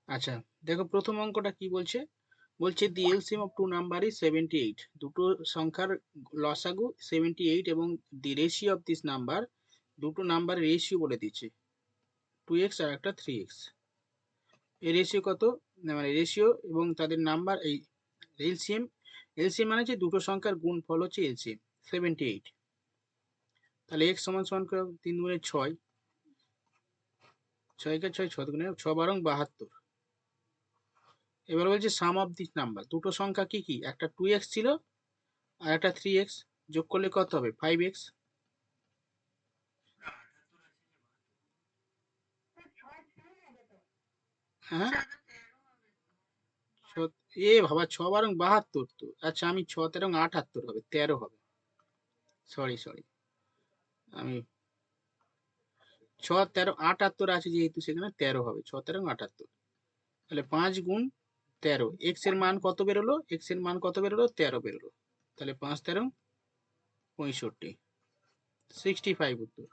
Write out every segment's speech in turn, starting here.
আচ্ছা, দেখো প্রথম অঙ্কটা কি বলছে। বলছে the LCM of two number is 78। দুটো সংখ্যার লসাগু 78 এবং the ratio of this number, দুটো নাম্বার রেশিও বলে দিচ্ছে 2x আর একটা 3x। এই রেশিও কত, না মানে রেশিও এবং তাদের নাম্বার এই এলসিএম। এলসিএম মানে হচ্ছে দুটো সংখ্যার গুণফল হচ্ছে এলসিএম 78। তাহলে x সমান সমান করে 3 গুণে 6, 6 কে 6, 6 গুণে 6 বারং 72। এবার বলছে সাম অফ দিস নাম্বার, দুটো সংখ্যা কি কি, একটা 2x ছিল আর একটা 3x, যোগ করলে কত হবে 5x। হ্যাঁ এ বাবা 6 বারং 72 তো, আচ্ছা আমি 6 তেরং 78 হবে, 13 হবে। সরি সরি, আমি 6 13 78 আছে যেহেতু সেখানে 13 হবে, 6 তেরং 78। তাহলে 5 গুণ 13, এক্স এর মান কত বেরোলো, এক্স এর মান কত বেরোলো 13 বেরোলো। তাহলে 5 তেরং 65, 65 উত্তর।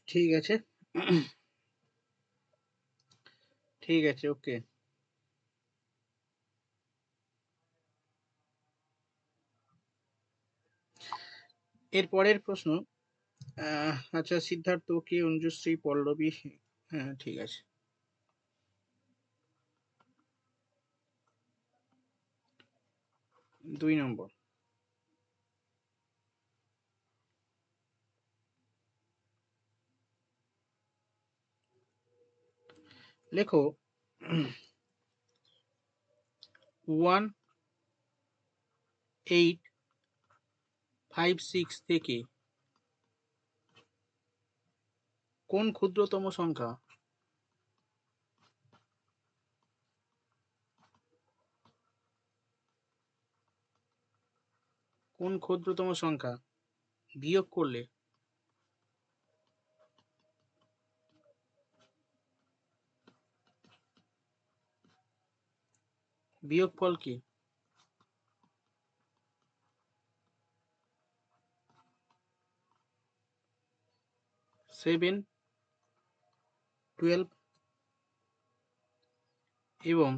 ঠিক আছে, ঠিক আছে, ওকে। এর পরের প্রশ্ন। আচ্ছা সিদ্ধার্থ, কে অঞ্জুশ্রী, পল্লবী, হ্যাঁ ঠিক আছে। 2 নম্বর, লেখো 1856 থেকে কোন ক্ষুদ্রতম সংখ্যা বিয়োগ করলে বিয়োগফল কি? 7, 12 এবং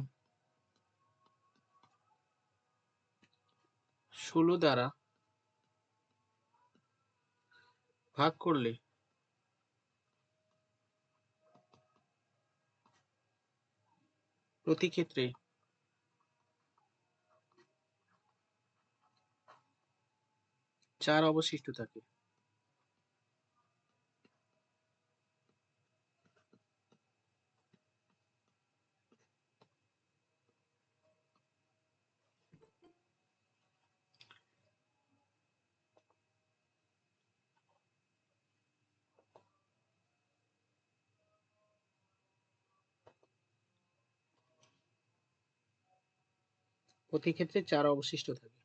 16 দ্বারা ভাগ করলে প্রতি ক্ষেত্রে 4 অবশিষ্ট থাকে। প্রতি ক্ষেত্রে 4 অবশিষ্ট থাকে।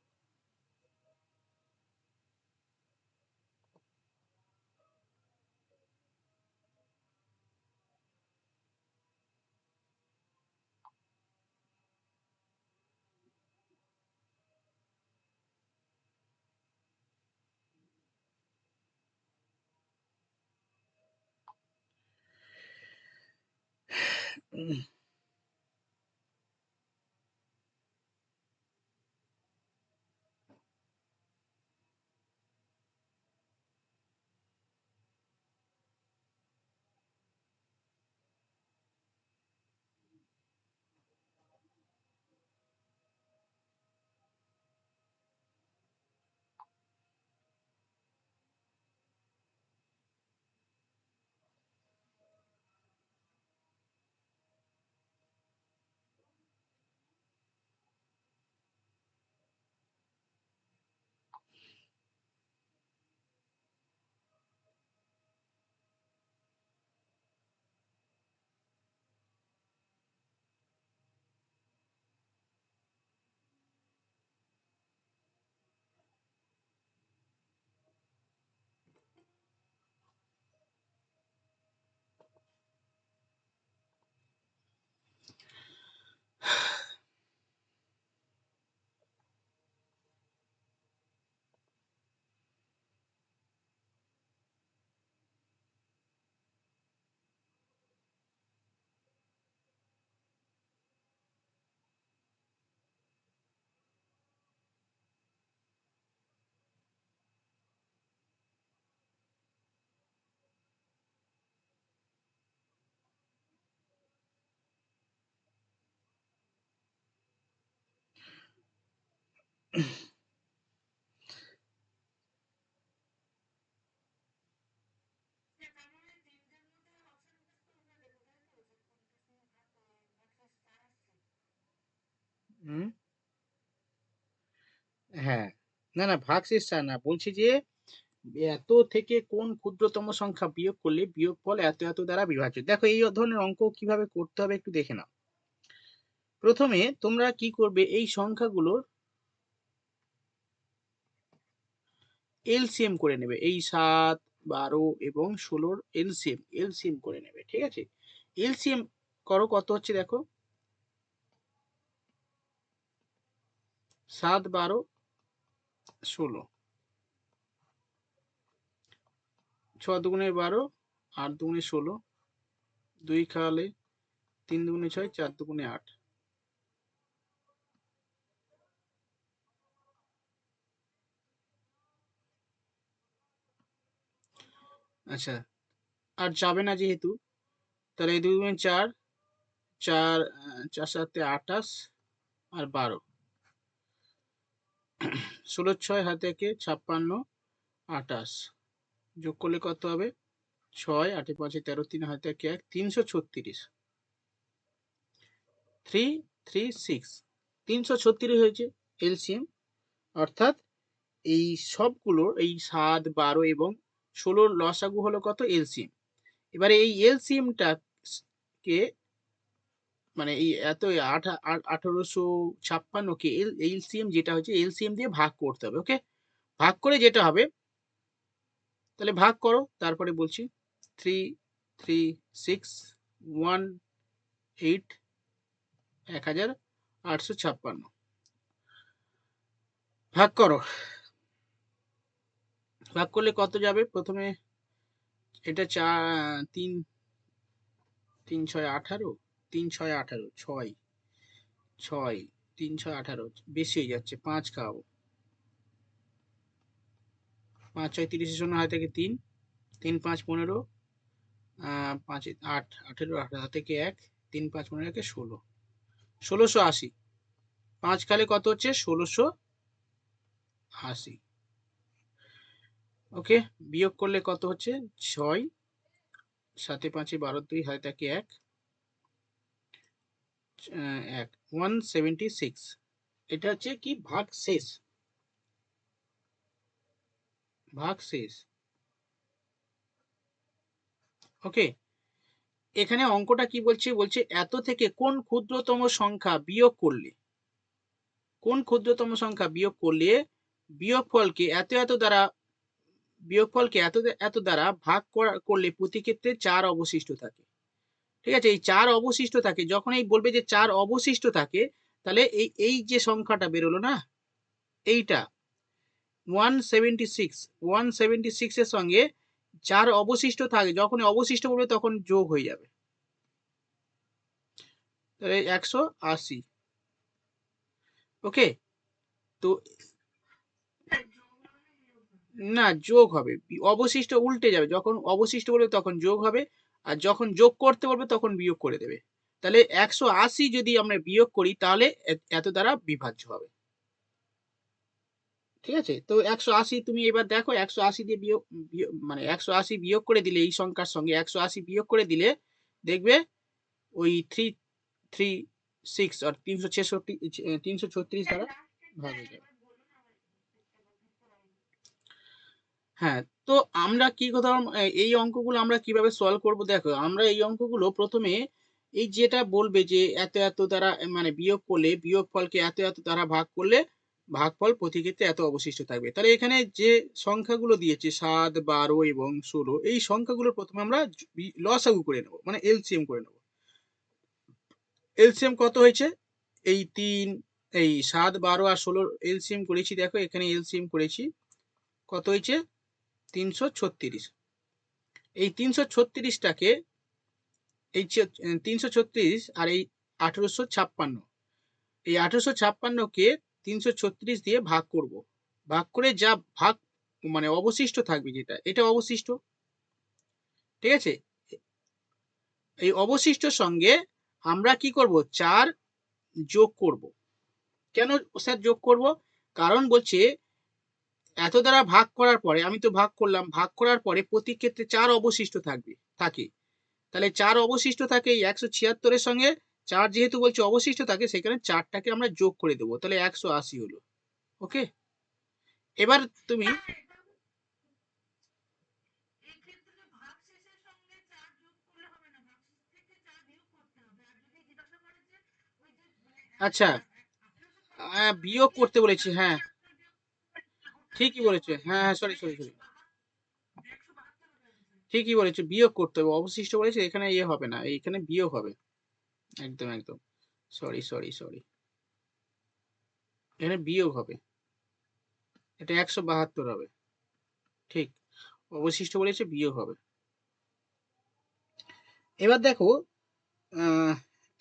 হুম, হ্যাঁ, না না ভাগশেষ চার না, বলছি যে এত থেকে কোন ক্ষুদ্রতম সংখ্যা বিয়োগ করলে বিয়োগফল এত এত দ্বারা বিভাজ্য। দেখো এই ধরনের অঙ্ক কিভাবে করতে হবে একটু দেখে নাও। প্রথমে তোমরা কি করবে, এই সংখ্যাগুলোর এলসিএম করে নেবে, এই 7, 12 এবং 16 এলসিএম এলসিএম করে নেবে, ঠিক আছে। এলসিএম করো, কত হচ্ছে দেখো, 7, 12, 16, 6 দুগুণে 12, 8 দুগুণে 16, 2 খাওয়ালে 3 দুগুণে 6, 4 দুগুণে 8। আচ্ছা, আর যাবে না যেহেতু, তাহলে এই 2 দুগুণে 4, 4 4 7 28 আর 12, 16 6 হাতে একে 56, 28 যোগ করলে কত হবে, 6 8 5 13 3 হাতে একে 1, 336, 336, 336 হয়েছে এলসিএম। অর্থাৎ এই সবগুলোর এই 7, 12 এবং 16 লসাগু হলো কত, এলসিএম। এবারে এই এলসিএমটা কে মানে এই এত 1856 কে এলসিএম যেটা হচ্ছে এলসিএম দিয়ে ভাগ করতে হবে। ওকে, ভাগ করে যেটা হবে, তাহলে ভাগ করো, তারপরে বলছি 33618 1856 ভাগ করো। ভাগ করলে কত যাবে, প্রথমে এটা 3 3 6 18, 3 6 18, 6 6 3 6 18, বেশি হয়ে যাচ্ছে, 5 খাওয়াবো, 5 6 30 শূন্য হয় থেকে 3, 3 5 15, 5 8 18, 18 থেকে 1, 3 5 15 একে 16, 1680, 5 খালে কত হচ্ছে, 1680। ওকে, বিয়োগ করলে কত হচ্ছে, 6 7 5 12 2 হাতে থাকে 1, 1 176। এটা হচ্ছে কি, ভাগ শেষ, ভাগ শেষ। ওকে, এখানে অঙ্কটা কি বলছে, বলছে এত থেকে কোন ক্ষুদ্রতম সংখ্যা বিয়োগ করলে, কোন ক্ষুদ্রতম সংখ্যা বিয়োগ করলে বিয়োগফলকে এত এত দ্বারা, বিয়োগফলকে এত এত দ্বারা ভাগ করলে প্রতি ক্ষেত্রে 4 অবশিষ্ট থাকে। ঠিক আছে, এই 4 অবশিষ্ট থাকে, যখন এই বলবে যে 4 অবশিষ্ট থাকে, তাহলে এই এই যে সংখ্যাটা বেরোলো না, এইটা 176, 176 এর সঙ্গে 4 অবশিষ্ট থাকে, যখন অবশিষ্ট বলবে তখন যোগ হয়ে যাবে, তাহলে 180। ওকে, তো না, যোগ হবে, অবশিষ্ট উল্টে যাবে, যখন অবশিষ্ট বলবে তখন যোগ হবে, আর যখন যোগ করতে বলবে তখন বিয়োগ করে দেবে। তাহলে 180 যদি আমরা বিয়োগ করি তাহলে এত দ্বারা বিভাজ্য হবে। ঠিক আছে, তো 180 তুমি এবার দেখো, 180 দিয়ে মানে 180 বিয়োগ করে দিলে এই সংখ্যার সঙ্গে 180 বিয়োগ করে দিলে দেখবে ওই 336 আর 366, 336 দ্বারা ভাগ হয়ে যাবে। হ্যাঁ, তো আমরা কি কথা, এই অঙ্কগুলো আমরা কিভাবে সলভ করব, দেখো আমরা এই অঙ্কগুলো প্রথমে এই যেটা বলবে যে এত এত দ্বারা মানে বিয়োগ করলে বিয়োগফলকে এত এত দ্বারা ভাগ করলে ভাগফল প্রতি ক্ষেত্রে এত অবশিষ্ট থাকবে। তাহলে এখানে যে সংখ্যাগুলো দিয়েছে 7, 12 এবং 16, এই সংখ্যাগুলো প্রথমে আমরা লসাগু করে নেব, মানে এলসিএম করে নেব। এলসিএম কত হয়েছে, এই 3, এই 7, 12 আর 16 এলসিএম করেছি, দেখো এখানে এলসিএম করেছি, কত হয়েছে, 336। এই 336টাকে এই 336 আর এই 1856, এই 1856কে 336 দিয়ে ভাগ করব, ভাগ করে যা ভাগ মানে অবশিষ্ট থাকবে, যেটা এটা অবশিষ্ট। ঠিক আছে, এই অবশিষ্ট সঙ্গে আমরা কি করব, 4 যোগ করব। কেন স্যার যোগ করব, কারণ বলছে এত দ্বারা ভাগ করার পরে, আমি তো ভাগ করলাম, ভাগ করার পরে প্রতি ক্ষেত্রে 4 অবশিষ্ট থাকে। তাহলে 4 অবশিষ্ট থাকে এই 176 এর সঙ্গে 4 যেহেতু বলছে অবশিষ্ট থাকে, সেখানে 4টাকে আমরা যোগ করে দেবো, তাহলে 180 হলো। ওকে, এবার তুমি আচ্ছা বিয়োগ করতে বলেছি, হ্যাঁ ঠিকই বলেছে, হ্যাঁ হ্যাঁ সরি সরি সরি, ঠিকই বলেছে, বিয়োগ করতে হবে, অবশিষ্ট বলেছে, এখানে ইয়ে হবে না, এইখানে বিয়োগ হবে। একদম একদম, সরি সরি সরি, এখানে বিয়োগ হবে, এটা 172 হবে। ঠিক, অবশিষ্ট বলেছে, বিয়োগ হবে। এবার দেখো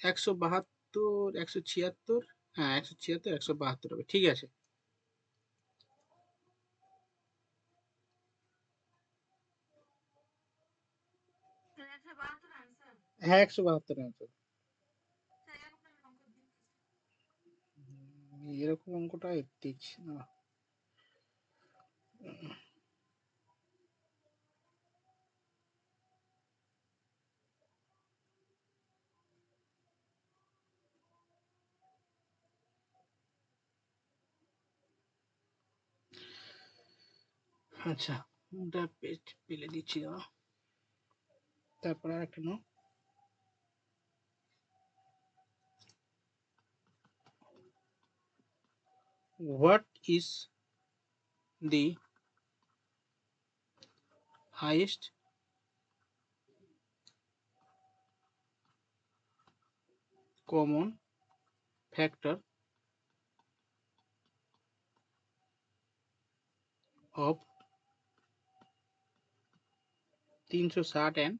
172, 176, হ্যাঁ 176, 172 হবে, ঠিক আছে। হ্যাঁ 172 অঙ্ক, এরকম অঙ্কটা দেখছি না। আচ্ছা, ওটা পেলে দিচ্ছি না, তারপরে আর একটা নাও। What is the highest common factor of 360 and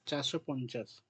450?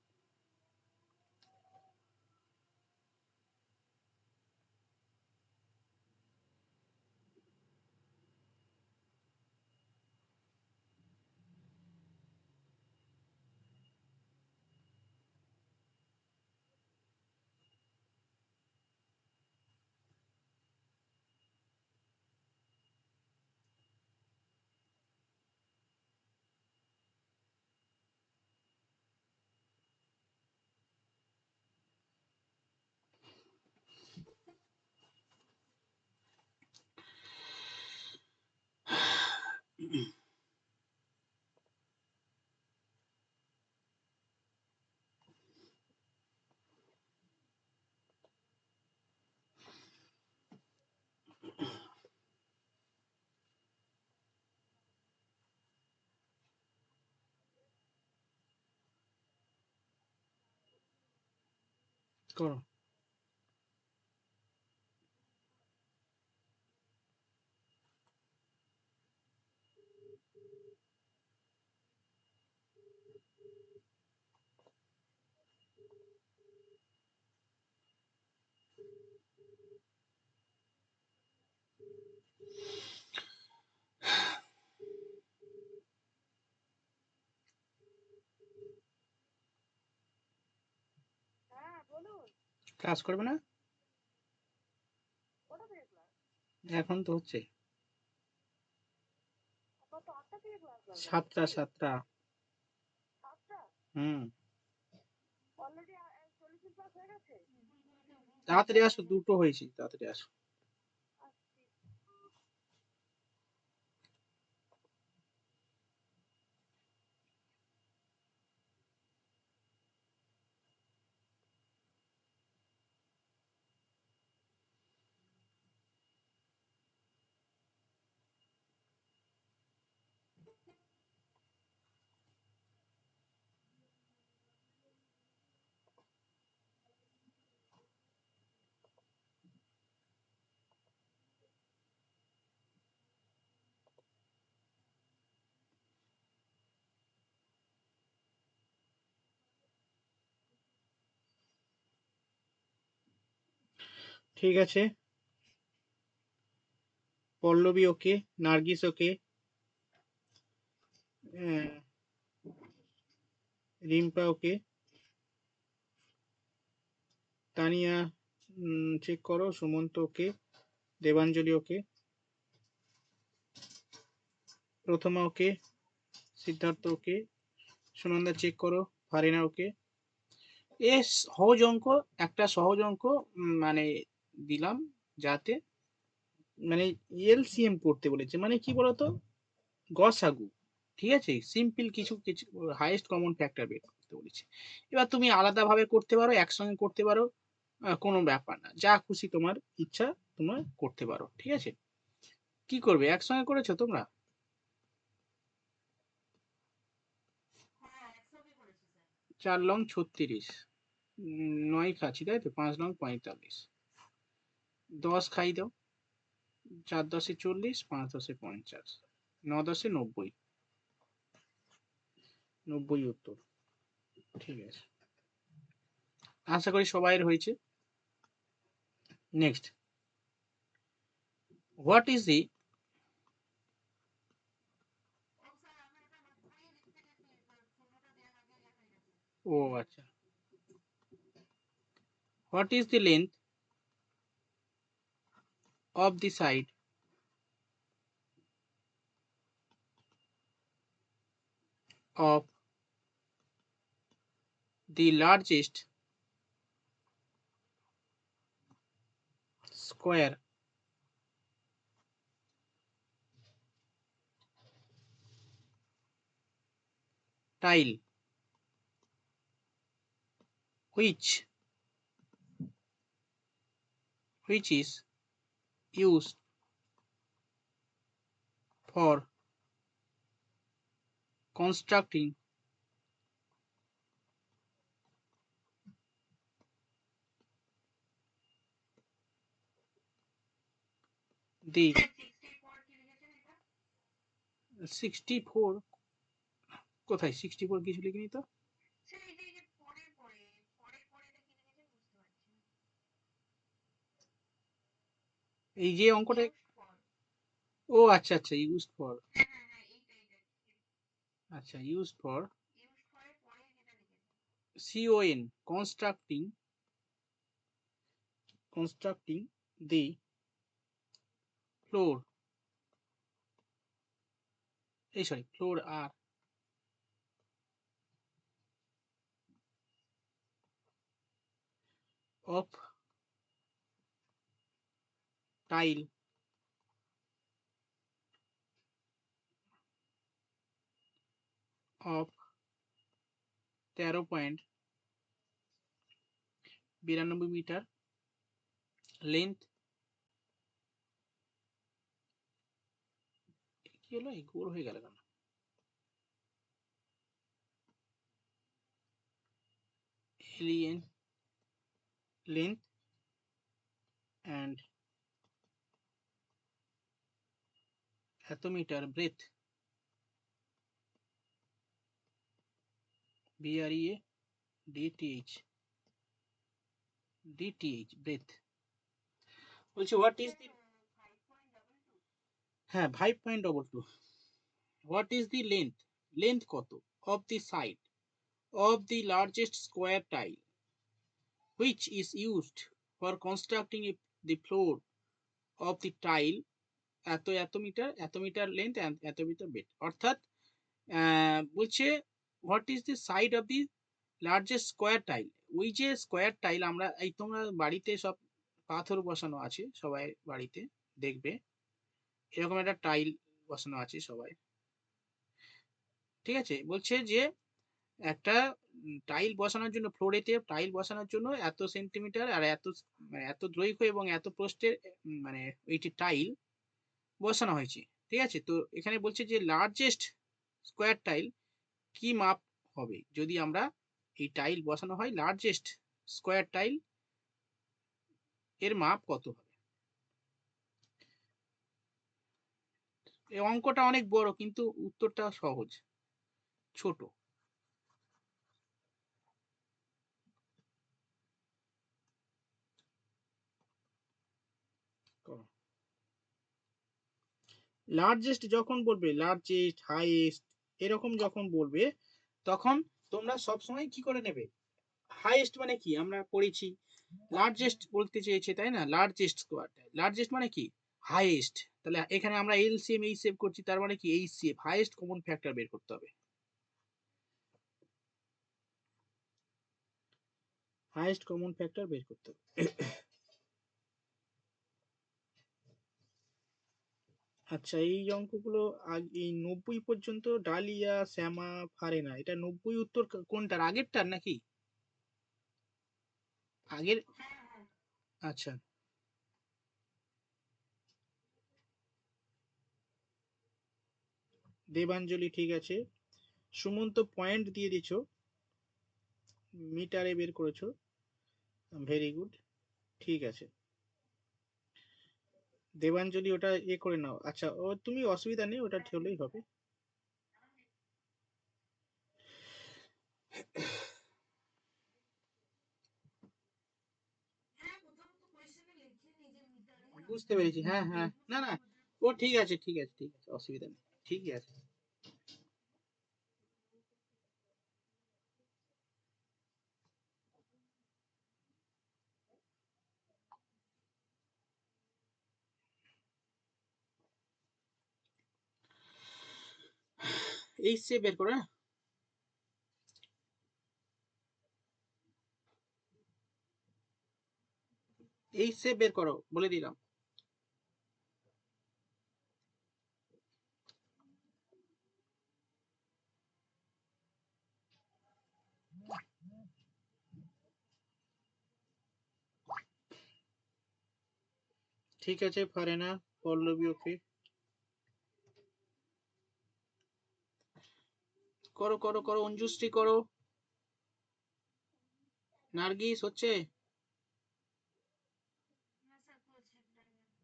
করো। কাজ করবে না, এখন তো হচ্ছে 7টা 7টা। হুম, তাড়াতাড়ি আসো, দুটো হয়েছে, তাড়াতাড়ি আসো। ঠিক আছে, পল্লবী ওকে, নার্গিস ওকে, রিম্পা ওকে, তানিয়া চেক করো, সুমন্ত ওকে, দেবাঞ্জলি ওকে, প্রথমা ওকে, সিদ্ধার্থ ওকে, সুনন্দা চেক করো, পারে না ওকে। এ সহজ অঙ্ক, একটা সহজ অঙ্ক মানে দিলাম, যাতে মানে এলসিএম করতে বলেছে, মানে কি বলতো, গসাগু। ঠিক আছে, সিম্পল কিছু কিছু হাইয়েস্ট কমন ফ্যাক্টর বের করতে বলেছে। এবার তুমি আলাদা ভাবে করতে পারো, একসঙ্গে করতে পারো, কোনো ব্যাপার না, যা খুশি তোমার ইচ্ছা তোমার করতে পারো। ঠিক আছে, কি করবে, একসঙ্গে করেছো তোমরা? 4 লং 36, 9 খাচ্ছি তাই তো, 5 লং 45, 10 খাই দাও, 4 10 40, 5 10 50, 9 10 90, 90 উত্তর। ঠিক আছে, আশা করি সবাইয়ের হয়েছে। নেক্সট, হোয়াট ইজ দি, ও আচ্ছা, what is the length of the side of the largest square tile which is used for constructing the 64, কোথায় 64 কিছু লিখিনি তো, এই যে অঙ্কটা, ও আচ্ছা আচ্ছা, ইউজড ফর, আচ্ছা used for constructing the floor, এই সরি ফ্লোর আর of tile of 13.92 metre length, কি হলো, এই গোল হয়ে গেল কেন, এলিয়েন length and এত মিটার breadth, BREADTH breadth, বলছে হোয়াট ইজ দি, হ্যাঁ 5.22, what is the length, length কত, of the side of the largest square tile which is used for constructing the floor of the tile, এত এত metre, এত metre length, এত metre bed, অর্থাৎ বলছে what is the side of the largest square tile, ওই যে square tile, আমরা এই তোমরা বাড়িতে সব পাথর বসানো আছে সবাই বাড়িতে দেখবে, এরকম একটা টাইল বসানো আছে সবাই। ঠিক আছে, বলছে যে একটা টাইল বসানোর জন্য, ফ্লোরেতে টাইল বসানোর জন্য এত সেন্টিমিটার আর এত এত দৈর্ঘ্য এবং এত প্রস্থের মানে এইটি টাইল বসানো হয়েছে। ঠিক আছে, তো এখানে বলছে যে লার্জেস্ট স্কোয়ার টাইল কি মাপ হবে যদি আমরা এই টাইল বসানো হয়, লার্জেস্ট স্কোয়ার টাইল এর মাপ কত হবে। এই অঙ্কটা অনেক বড় কিন্তু উত্তরটা সহজ, ছোট। লার্জেস্ট যখন বলবে, লার্জেস্ট হাইয়েস্ট এরকম যখন বলবে, তখন তোমরা সব সময় কি করে নেবে, হাইয়েস্ট মানে কি আমরা পড়েছি, লার্জেস্ট বলতে চেয়েছে তাই না, লার্জেস্ট স্কোয়ার, লার্জেস্ট মানে কি হাইয়েস্ট, তাহলে এখানে আমরা এলসিএম এই সেভ করছি, তার মানে কি এই সেভ হাইয়েস্ট কমন ফ্যাক্টর বের করতে হবে। হাইয়েস্ট কমন ফ্যাক্টর বের করতে হবে। আচ্ছা, এই অঙ্কগুলো এই 90 পর্যন্ত ডালিয়া, শ্যামা, ফারেনা, এটা 90 উত্তর কোনটার, আগেরটার নাকি আগের? আচ্ছা, দেবাঞ্জলি ঠিক আছে। সুমন্ত পয়েন্ট দিয়ে দিছো, মিটারে বের করেছো, ভেরি গুড, ঠিক আছে। দেবাঞ্জলি ওটা করে নাও। আচ্ছা, ও তুমি অসুবিধা নেই, ওটা হলেই হবে। বুঝতে পেরেছি, হ্যাঁ হ্যাঁ, না না, ও ঠিক আছে ঠিক আছে ঠিক আছে, অসুবিধা নেই, ঠিকই আছে। এই সে বের করো, হ্যাঁ এই সে বের করো, বলে দিলাম। ঠিক আছে, পারে না, পল্লবী ওকে, করো করো করো, অঞ্জুশ্রী করো, নার্গিস হচ্ছে।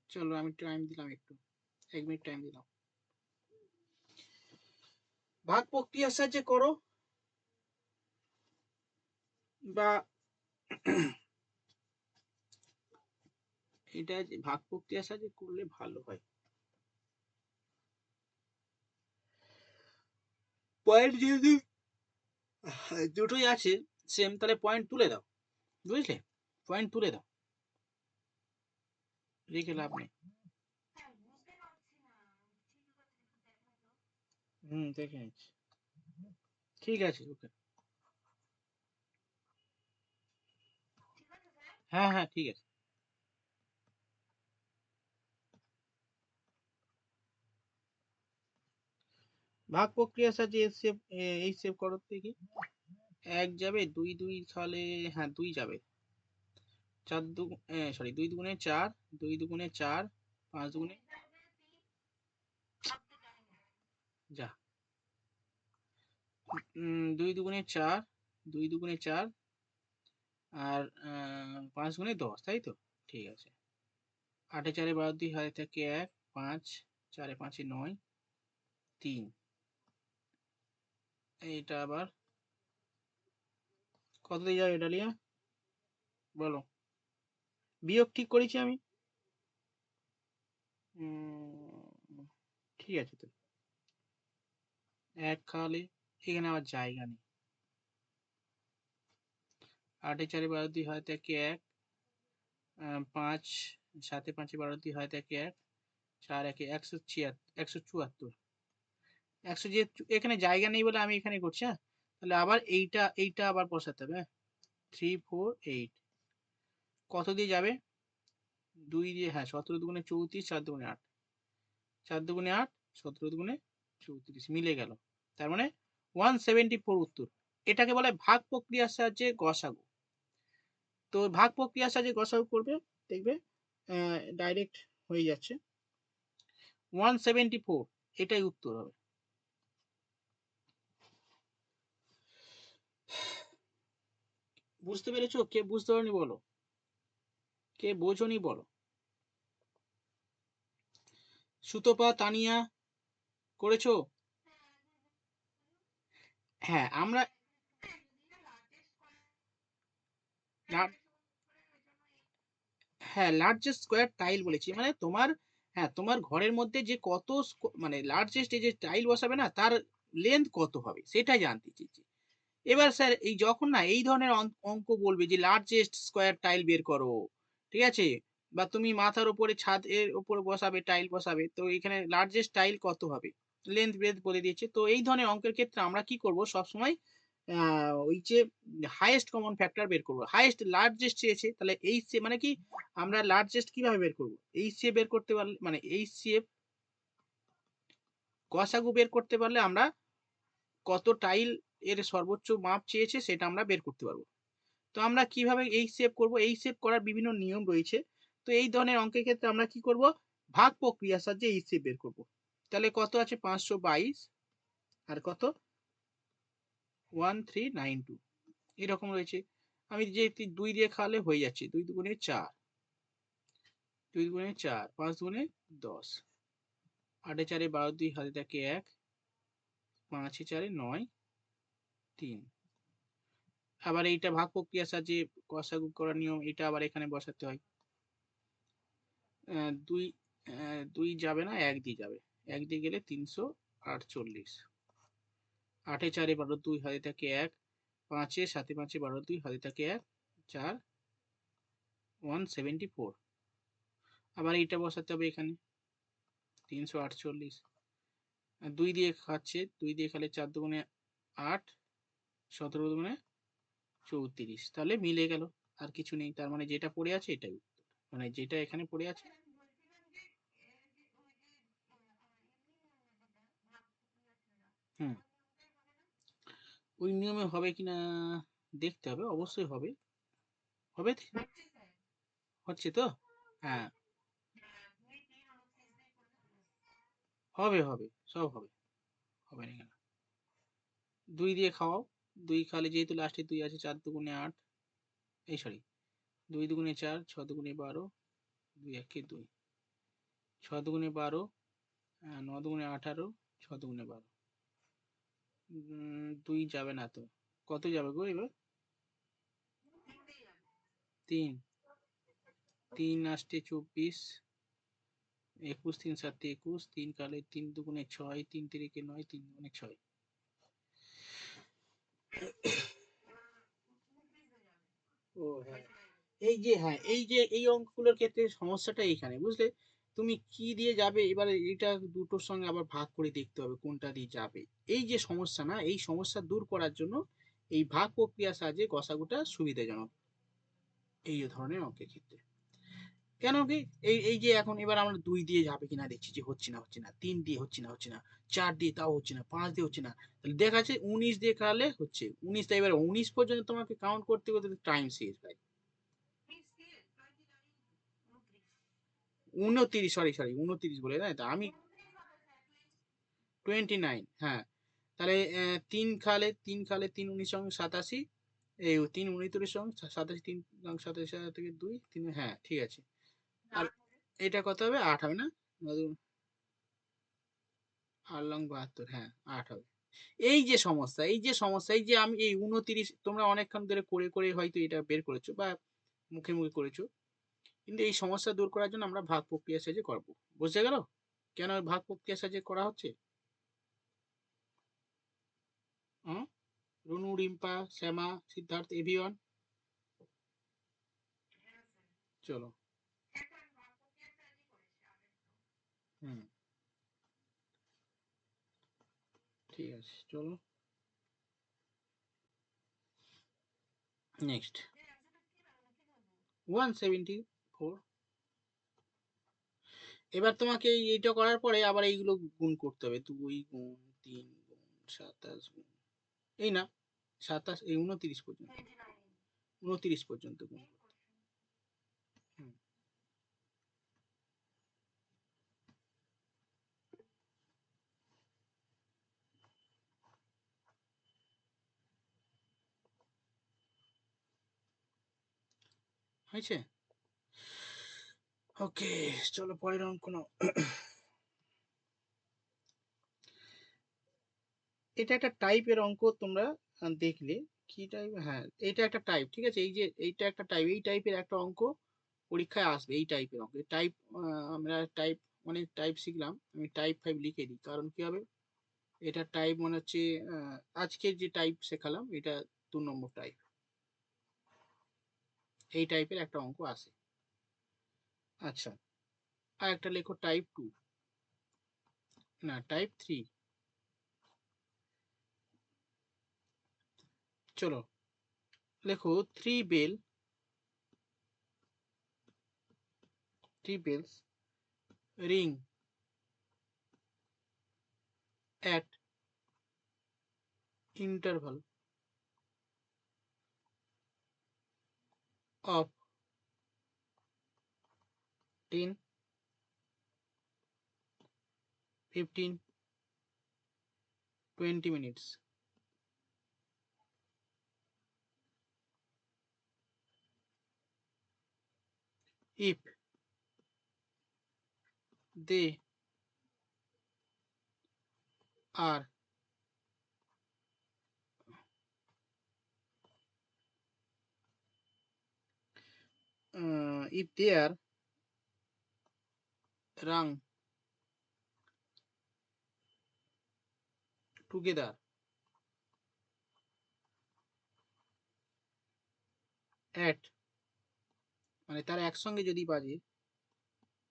চলো আমি টাইম দিলাম একটু, 1 মিনিট টাইম দিলাম। ভাগ প্রক্রিয়ার সাহায্যে করো, বা এটা ভাগ প্রক্রিয়ার সাহায্যে করলে ভালো হয়। পয়েন্ট যেহেতু দুটোই আছে সেম, তাহলে পয়েন্ট তুলে দাও, বুঝলে, পয়েন্ট তুলে দাও, রেখে লাভ নেই। দেখে নিচ্ছি, ঠিক আছে ওকে, হ্যাঁ হ্যাঁ ঠিক আছে। ভাগ প্রক্রিয়ার সাহায্যে এই সেভ করো দেখি। 1 যাবে, 2 2 তাহলে, হ্যাঁ 2 যাবে, 4 দু, সরি 2 দুগুণে 4, 2 দুগুণে 4, 5 দুগুণে, যা, 2 দুগুণে 4, 2 দুগুণে 4, আর 5 গুণে 10, তাই তো, ঠিক আছে। 8 4 12 2 হাতে থাকে 1, 5 4 5 9, 3, এইটা আবার কত দিয়ে যাবে ডালিয়া, বলো। বিয়োগ ঠিক করেছি আমি, ঠিক আছে তো, 1 খাওয়ালে, এখানে আবার জায়গা নেই। 8 4 12 2 হাতে থাকে 1, 5 7 5 12 2 হাতে থাকে 1, 4 1 174, 100 যে, এখানে জায়গা নেই বলে আমি এখানে করছি, হ্যাঁ। তাহলে আবার এইটা আবার বসাতে হবে, হ্যাঁ, 3 4 8, কত দিয়ে যাবে, 2 দিয়ে, হ্যাঁ 17 দুগুণে 34, 4 দুগুণে 8, 4 দুগুণে 8, 17 দুগুণে 34, মিলে গেল, তার মানে 174 উত্তর। এটাকে বলে ভাগ প্রক্রিয়ার সাহায্যে গসাগু। তো ভাগ প্রক্রিয়ার সাহায্যে গসাগু করবে, দেখবে ডাইরেক্ট হয়ে যাচ্ছে 174, এটাই উত্তর হবে। বুঝতে পেরেছো? কে বুঝতে পারেনি বলো, কে বোঝনি বলো। সুতপা, তানিয়া, করেছো? হ্যাঁ আমরা, হ্যাঁ লার্জেস্ট স্কোয়ার টাইল বলেছি, মানে তোমার, হ্যাঁ তোমার ঘরের মধ্যে যে কত মানে লার্জেস্ট এই যে টাইল বসাবে না, তার লেন্থ কত হবে সেটাই জানতে চেয়েছি। এবার স্যার এই যখন না এই ধরনের অঙ্ক বলবে যে লার্জেস্ট স্কোয়ার টাইল বের করো, ঠিক আছে, বা তুমি মাথার উপরে ছাদ এর উপরে বসাবে, টাইল বসাবে, তো এখানে লার্জেস্ট টাইল কত হবে, লেন্থ ব্রেথ বলে দিয়েছে। তো এই ধরনের অঙ্কের ক্ষেত্রে আমরা কি করব সবসময়, ওই যে হাইয়েস্ট কমন ফ্যাক্টর বের করবো, হাইয়েস্ট লার্জেস্ট চেয়েছে, তাহলে এইচ মানে কি আমরা লার্জেস্ট কিভাবে বের করবো, এইচ বের করতে পারলে মানে এইচ গসাগু বের করতে পারলে আমরা কত টাইল এর সর্বোচ্চ মাপ চেয়েছে সেটা আমরা বের করতে পারবো। তো আমরা কিভাবে এইচ করব, এইচ করার বিভিন্ন নিয়ম রয়েছে। তো এই ধরনের অঙ্কের ক্ষেত্রে আমরা কি করব, ভাগ প্রক্রিয়ার সাহায্যে এইচ বের করব। তাহলে কত আছে 522 আর কত 1392 এরকম রয়েছে। আমি যে 2 দিয়ে খাওয়ালে হয়ে যাচ্ছে, 2 দুগুণে 4, 2 দুগুণে 4, 5 দুগুণে 10, 8 4 12 2 হাতে থাকে 1, 5 4 9 3। আবার এইটা ভাগ প্রক্রিয়ার সাহায্যে গসাগু করার নিয়ম, এটা আবার এখানে বসাতে হয়। 2 2 যাবে না, 1 দিয়ে যাবে, 1 দিয়ে গেলে 348, 8 4 12 2 হাতে থাকে 1, 5 7 5 12 2 হাতে থাকে 1, 4 174। আবার এইটা বসাতে হবে এখানে 348, 2 দিয়ে খাচ্ছে, 2 দিয়ে খালে 4 দুগুণে 8, 17 দুগুণে 34। তাহলে মিলে গেল, আর কিছু নেই। তার মানে যেটা পড়ে আছে এটাই উত্তর, মানে যেটা এখানে পড়ে আছে। হুম, ওই নিয়মে হবে কিনা দেখতে হবে, অবশ্যই হবে, হবে হচ্ছে তো, হ্যাঁ হবে হবে সব হবে, হবে না কেন। 2 দিয়ে খাওয়াও, 2 খালে যেহেতু লাস্টে 2 আছে, 4 দুগুণে 8, এই সরি 2 দুগুণে 4, 6 দুগুণে 12, 2 1 2, 6 দুগুণে 12, 9 দুগুণে 18, 6 দুগুণে 12, 2 যাবে না তো, কত যাবে গো এবার, 3, 3 আসতে 24, 21 3 7 21, 3 কালে 3 দুগুণে 6, 3 তিরিকে 9, 3 দুগুণে 6। ও হ্যাঁ, এই যে হ্যাঁ এই যে এই অঙ্কগুলোর ক্ষেত্রে সমস্যাটা এইখানে, বুঝলে, তুমি কি দিয়ে যাবে এবারে, এটা দুটোর সঙ্গে আবার ভাগ করে দেখতে হবে কোনটা দিয়ে যাবে। এই যে সমস্যা না, এই সমস্যা দূর করার জন্য এই ভাগ প্রক্রিয়ার সাহায্যে গসাগুটা সুবিধাজনক এই ধরনের অঙ্কের ক্ষেত্রে। কেন কি এই এই যে এখন এবার আমরা 2 দিয়ে যাবে কিনা দেখছি যে হচ্ছে না, 3 দিয়ে হচ্ছে না, 4 দিয়ে তাও হচ্ছে না, 5 দিয়ে হচ্ছে না, তাহলে দেখা যাচ্ছে 19 দিয়ে খাওয়ালে হচ্ছে 19, তাই এবার 19 পর্যন্ত তোমাকে কাউন্ট করতে করতে টাইম শেষ ভাই। 29, সরি সরি 29 বলে, তাই তো আমি 29, হ্যাঁ। তাহলে 3 খালে 3 19 সঙ্গে 87, এই 3 29 সঙ্গে 87, 3 27 থেকে 2 3, হ্যাঁ ঠিক আছে। আর এটা কত হবে, 8 হবে না, 8 লং 72, হ্যাঁ 8 হবে। এই যে আমি এই 29, তোমরা অনেকক্ষণ ধরে করে করে হয়তো এটা বের করেছো বা মুখে মুখে করেছো, কিন্তু এই সমস্যা দূর করার জন্য আমরা ভাগ প্রক্রিয়া সাহায্যে করবো। বুঝতে গেল কেন ভাগ প্রক্রিয়া সাহায্যে করা হচ্ছে? হুম, রুনু, রিম্পা, শ্যামা, সিদ্ধার্থ, এভিওয়ান, চলো। হুম, ঠিক আছে চলো, নেক্সট 174। এবার তোমাকে এইটা করার পরে আবার এইগুলো গুণ করতে হবে, 2 গুণ 3 গুণ 27 গুণ, এই না 27, এই 29 পর্যন্ত, 29 পর্যন্ত গুণ করতে হবে। হুম, হয়েছে, ওকে চলো পরের অঙ্ক নাও। এটা একটা টাইপের অঙ্ক, তোমরা দেখলে কি টাইপ, হ্যাঁ এটা একটা টাইপ, ঠিক আছে, এই যে এইটা একটা টাইপ, এই টাইপের একটা অঙ্ক পরীক্ষায় আসবে, এই টাইপের অঙ্ক টাইপ। আমরা টাইপ মানে টাইপ শিখলাম, আমি টাইপ 5 লিখে দিই, কারণ কি হবে, এটা টাইপ মানে হচ্ছে আজকের যে টাইপ শেখালাম এটা 2 নম্বর টাইপ, এই টাইপের একটা অঙ্ক আসে। আচ্ছা, আর একটা লেখো টাইপ 2, না টাইপ 3, চলো লেখো 3 bells ring at interval of 10, 15, 20 minutes. If they are if they are rung together at মানে তারা একসঙ্গে যদি বাজে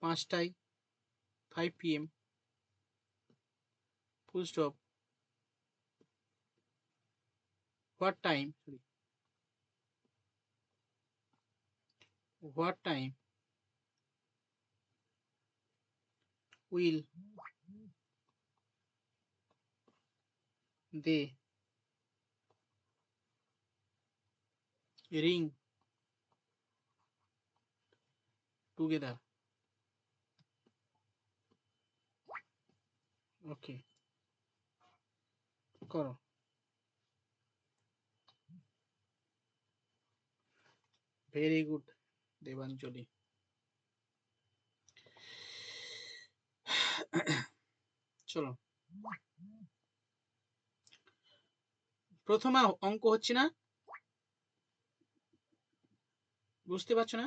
5টায় 5 p.m. full stop. What time? Sorry. What time will they ring together? Okay, করো। Very good Debanjali. চলো প্রথম অঙ্ক হচ্ছে না, বুঝতে পারছো না?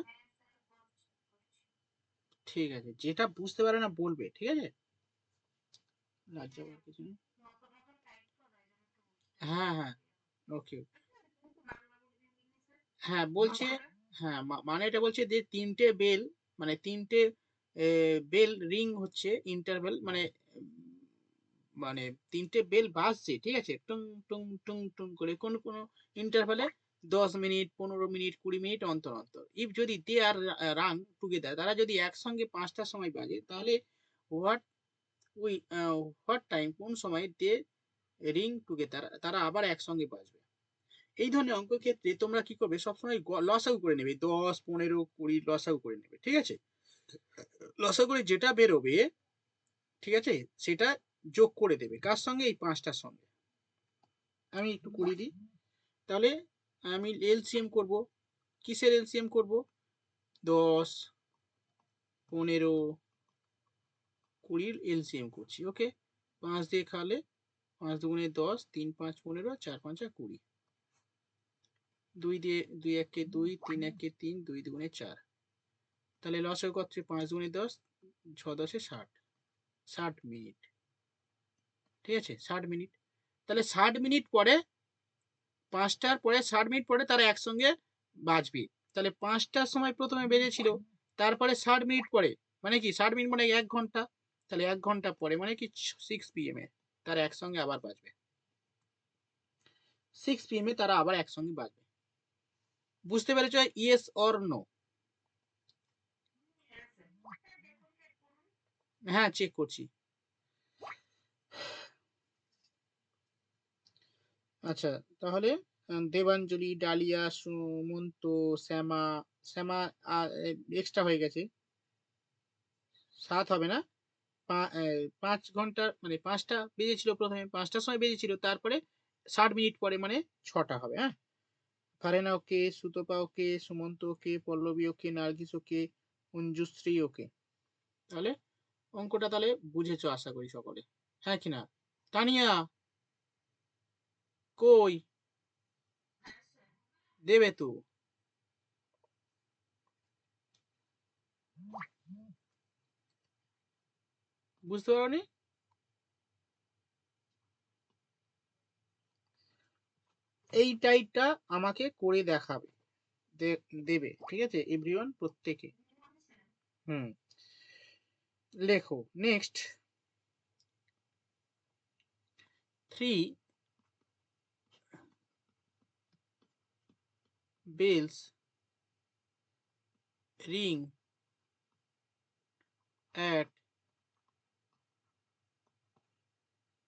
ঠিক আছে, যেটা বুঝতে পারে না বলবে, ঠিক আছে? লজ্জা পাওয়ার কিছু নেই। হ্যাঁ হ্যাঁ, ওকে। হ্যাঁ বলছে, হ্যাঁ মানে এটা বলছে যে তিনটে বেল, মানে তিনটে বেল রিং হচ্ছে ইন্টারভেল, মানে মানে তিনটে বেল বাজছে, ঠিক আছে, টুং টুং টুং টুং করে কোন কোন ইন্টারভেলে 10 মিনিট, 15 মিনিট, 20 মিনিট অন্তর অন্তর। ইফ যদি দে আর রান টুগেদার, তারা যদি একসঙ্গে 5টার সময় বাজে, তাহলে হোয়াট উই হোয়াট টাইম কোন সময় দে রিং টুগেদার, তারা আবার একসঙ্গে বাজবে। এই ধরনের অঙ্ক ক্ষেত্রে তোমরা কি করবে, সবসময় লসাগু করে নেবে, 10, 15, 20 লসাগু করে নেবে, ঠিক আছে? লসাগু করে যেটা বেরোবে, ঠিক আছে, সেটা যোগ করে দেবে কার সঙ্গে, এই 5টার সঙ্গে। আমি একটু করে দিই তাহলে। আমি এলসিএম করব, কিসের এলসিএম করব? 10, 15, 20 এলসিএম করছি। ওকে, 5 দিয়ে খালে 5 দুগুণে 10, 3 5 15, 4 5 20, 2 দিয়ে 2 1 2, 3 1 3, 2 দুগুণে 4। তাহলে লসাগু করছে 5 দুগুণে 10, 6 10 60, 60 মিনিট, ঠিক আছে, 60 মিনিট। তাহলে 60 মিনিট পরে, 5টার পরে 60 মিনিট পরে তারা একসঙ্গে বাজবে। তাহলে 5টার সময় প্রথমে বেজেছিল, তারপরে 60 মিনিট পরে, মানে কি 60 মিনিট মানে 1 ঘন্টা, তাহলে 1 ঘন্টা পরে মানে কি 6 PM এ তারা একসঙ্গে আবার বাজবে। 6 PM এ তারা আবার একসঙ্গে বাজবে। বুঝতে পেরেছ? Yes or no? হ্যাঁ চেক করছি। আচ্ছা, তাহলে দেবাঞ্জলি, ডালিয়া, সুমন্ত, শ্যামা, শ্যামা এক্সট্রা হয়ে গেছে, 7 হবে না? 5 ঘন্টা মানে 5টা বেজেছিল, প্রথমে 5টার সময় বেজেছিল, তারপরে 60 মিনিট পরে মানে 6টা হবে। হ্যাঁ, ফারেনা ওকে, সুতপা ওকে, সুমন্ত ওকে, পল্লবী ওকে, নার্গিস ওকে, মঞ্জুশ্রী ওকে। তাহলে অঙ্কটা তাহলে বুঝেছো আশা করি সকলে, হ্যাঁ কিনা? তানিয়া কই দেবে তো? বুঝতে পারোনি? এই টাইপটা আমাকে করে দেখাবে, দেবে, ঠিক আছে এভরিওয়ান, প্রত্যেকে। হুম, লেখো next. 3 bells ring at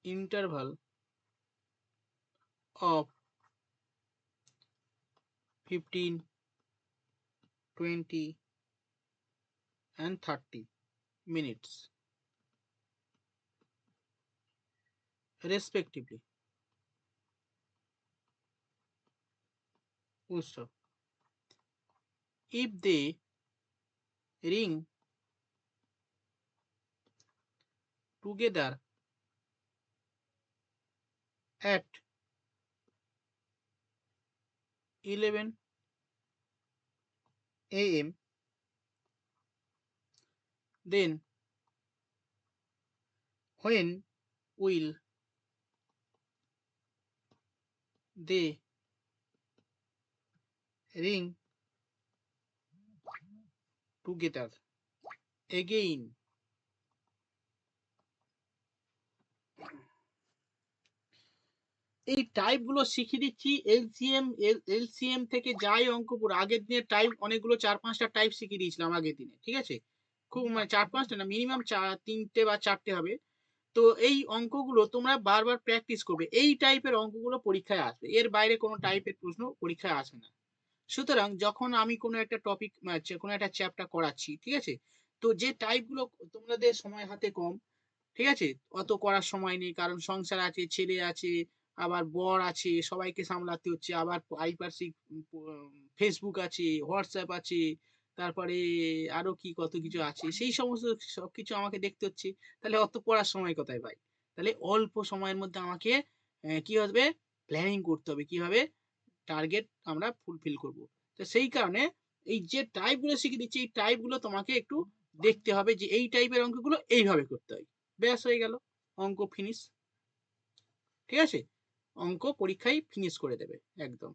interval of 15, 20 and 30 minutes respectively. Also, if they ring together at 11 a.m., then when will they ring together again? এই টাইপ গুলো শিখিয়ে দিচ্ছি। এলসিএম থেকে যাই অঙ্ক পুরো আগের দিনের টাইপ অনেকগুলো 4-5টা টাইপ শিখিয়ে দিয়েছিলাম আগের দিনে, ঠিক আছে? খুব মানে 4-5টা না, মিনিমাম 3টে বা 4টে হবে। তো এই অঙ্কগুলো তোমরা বারবার প্র্যাকটিস করবে। এই টাইপের অঙ্কগুলো পরীক্ষায় আসবে, এর বাইরে কোনো টাইপের প্রশ্ন পরীক্ষায় আসবে না। সুতরাং যখন আমি কোনো একটা টপিক কোনো একটা চ্যাপ্টার করাচ্ছি, ঠিক আছে, তো যে টাইপগুলো তোমাদের সময় হাতে কম, ঠিক আছে, অত করার সময় নেই, কারণ সংসার আছে, ছেলে আছে, আবার বর আছে, সবাইকে সামলাতে হচ্ছে, আবার পারিপার্শ্বিক ফেসবুক আছে, হোয়াটসঅ্যাপ আছে, তারপরে আরো কি কত কিছু আছে, সেই সমস্ত সবকিছু আমাকে দেখতে হচ্ছে। তাহলে অত পড়ার সময় কোথায় পাই? তাহলে অল্প সময়ের মধ্যে আমাকে কি হবে, প্ল্যানিং করতে হবে, কিভাবে টার্গেট আমরা ফুলফিল করব। তো সেই কারণে এই যে টাইপগুলো শিখে দিচ্ছি, এই টাইপগুলো তোমাকে একটু দেখতে হবে যে এই টাইপের অঙ্কগুলো এইভাবে করতে হয়। ব্যাস হয়ে গেল, অঙ্ক ফিনিশ। ঠিক আছে, অঙ্ক পরীক্ষায় ফিনিশ করে দেবে একদম।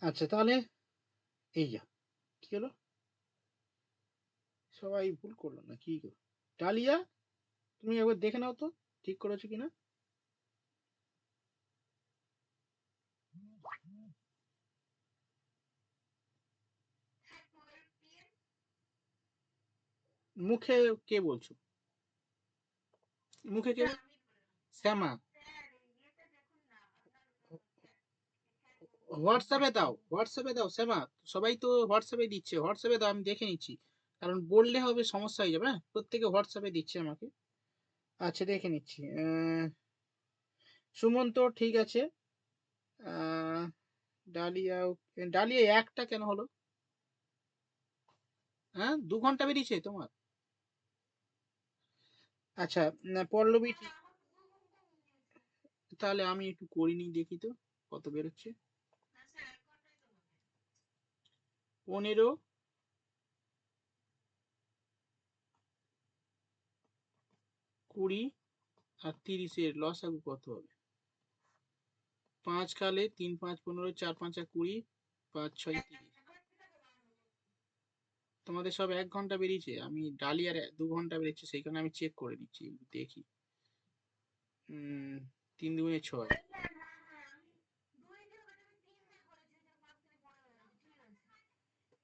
আচ্ছা তাহলে এই যা কি হলো, সবাই ভুল করলো না কি গো? ডালিয়া, তুমি একবার দেখে নাও তো ঠিক করেছো কিনা। মুখে কে বলছো? মুখে কে? শ্যামা। হোয়াটসঅ্যাপে দাও, হোয়াটসঅ্যাপে দাও শ্যামা। সবাই তো হোয়াটসঅ্যাপে দিচ্ছে, হোয়াটসঅ্যাপে দাও, আমি দেখে নিচ্ছি। কারণ বললে হবে সমস্যা হয়ে যাবে, হ্যাঁ প্রত্যেকে হোয়াটসঅ্যাপে দিচ্ছে আমাকে। আচ্ছা দেখে নিচ্ছি। সুমন্ত ঠিক আছে। আহ, ডালিয়া, ডালিয়া একটা কেন হলো? হ্যাঁ 2 ঘন্টা বেরিয়েছে তোমার? আচ্ছা পল্লবী তাহলে আমি একটু করিনি দেখি তো কত বেরোচ্ছে। 15, 20 আর 30-এর লসাগু কত হবে? 5 খালে 3 5 15, 4 5 20, 5 6 30। তোমাদের সব 1 ঘন্টা বেরিয়েছে, আমি ডালিয়ার 2 ঘন্টা বেরিয়েছে, সেই কারণে আমি চেক করে নিচ্ছি দেখি। 3 2 6।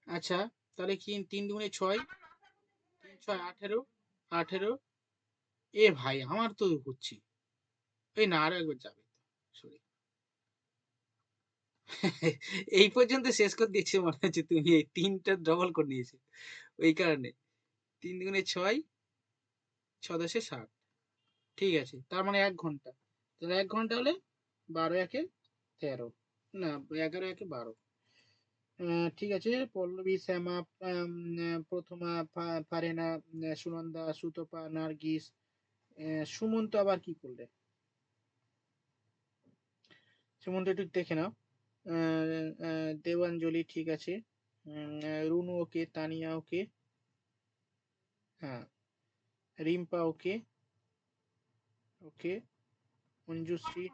আচ্ছা তাহলে কি 3 2 6, 3 6 18, 18। এ ভাই আমার তো হচ্ছে, এই না আরো একবার যাবে, সরি। এই পর্যন্ত শেষ করে দিয়েছে মনে হচ্ছে, তুমি এই 3টা ডবল করে নিয়েছো ওই কারণে। 3 2 6, 6 10 60। ঠিক আছে, তার মানে 1 ঘন্টা। তাহলে 1 ঘন্টা হলে 12 একে 13, না 11 একে 12। ঠিক আছে, পল্লবী, শ্যামা, প্রথমা, ফারেনা, সুনন্দা, সুতপা, নার্গিস, সুমন্ত আবার কি করলে? সুমন্ত একটু দেখে নাও। দেবাঞ্জলি ঠিক আছে। রুনু ওকে, তানিয়া ওকে, হ্যাঁ, রিম্পা ওকে, ওকে, মঞ্জুশ্রী,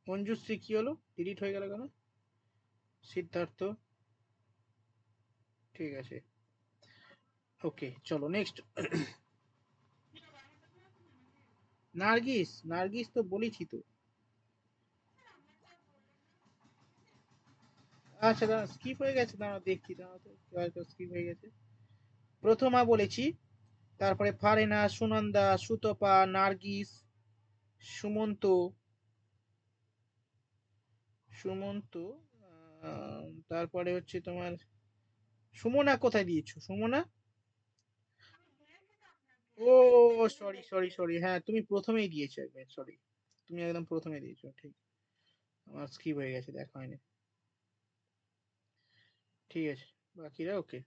মঞ্জুশ্রী কি হলো, ডিলিট হয়ে গেল কেন? সিদ্ধার্থ ঠিক আছে, ওকে চলো নেক্সট। নার্গিস, নার্গিস তো বলেছি তো। আচ্ছা দাঁড়া, স্কিপ হয়ে গেছে, দাঁড়া দেখছি, দাঁড়া তো হয়তো স্কিপ হয়ে গেছে। প্রথমা বলেছি, তারপরে ফারেনা, সুনন্দা, সুতপা, নার্গিস, সুমন্ত, সুমন্ত, তারপরে হচ্ছে তোমার সুমনা। কোথায় দিয়েছো সুমনা? ও সরি সরি সরি, হ্যাঁ তুমি প্রথমেই দিয়েছো একবার, সরি, তুমি একদম প্রথমে দিয়েছো, ঠিক। আমার স্কিপ হয়ে গেছে, দেখা হয়নি। ঠিক আছে, বাকিরা ওকে।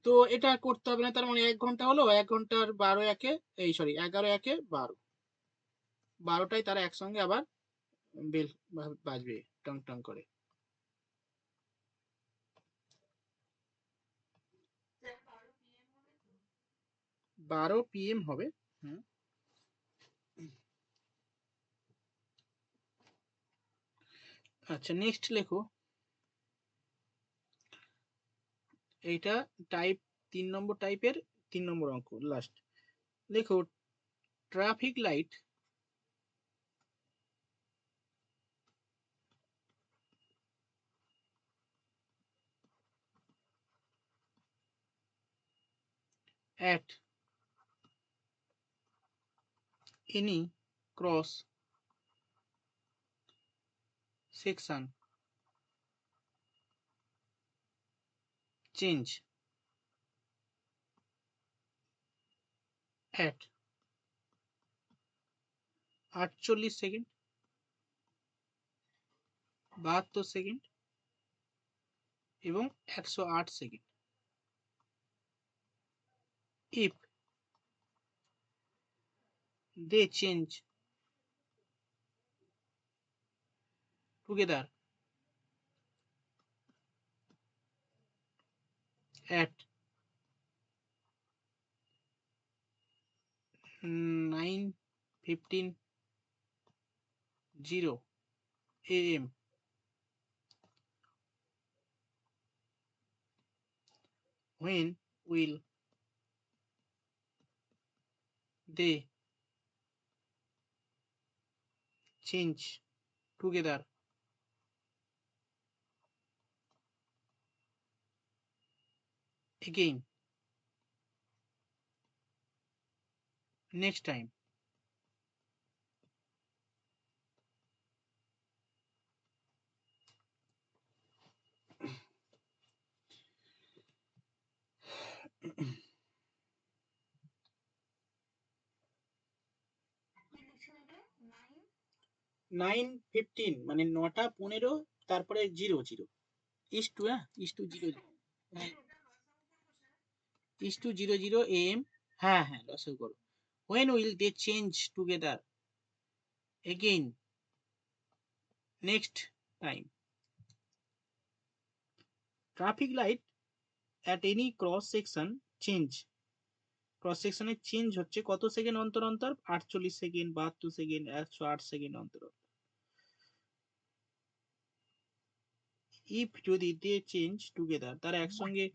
তো এটা করতে হবে না, তার মানে 1 ঘন্টা হলো, 1 ঘন্টার 12 একে, এই সরি 11 একে 12, 12টায় তারা একসঙ্গে আবার বেল বাজবে টং টং করে। 12 PM হবে। হুম। আচ্ছা নেক্সট লেখো। এইটা টাইপ 3 নম্বর টাইপের 3 নম্বর অঙ্ক লাস্ট। লেখো traffic light at any cross section change at 48 second, 72 second এবং 108 second. if they change together at 9:15 AM, when will they change together again next time? 9:15 মানে 9টা 15, তারপরে 00 ইস টু, হ্যাঁ ইস টু 00, হ্যাঁ is to 00 AM। হ্যাঁ হ্যাঁ লসাগু করো। when will they change together again next time? Traffic light at any cross section change, cross সেকশনে change হচ্ছে কত সেকেন্ড অন্তর অন্তর? 48 সেকেন্ড, 72 সেকেন্ড, 108 সেকেন্ড অন্তর অন্তর। ইফ যদি দে চেঞ্জ টুগেদার, তারা একসঙ্গে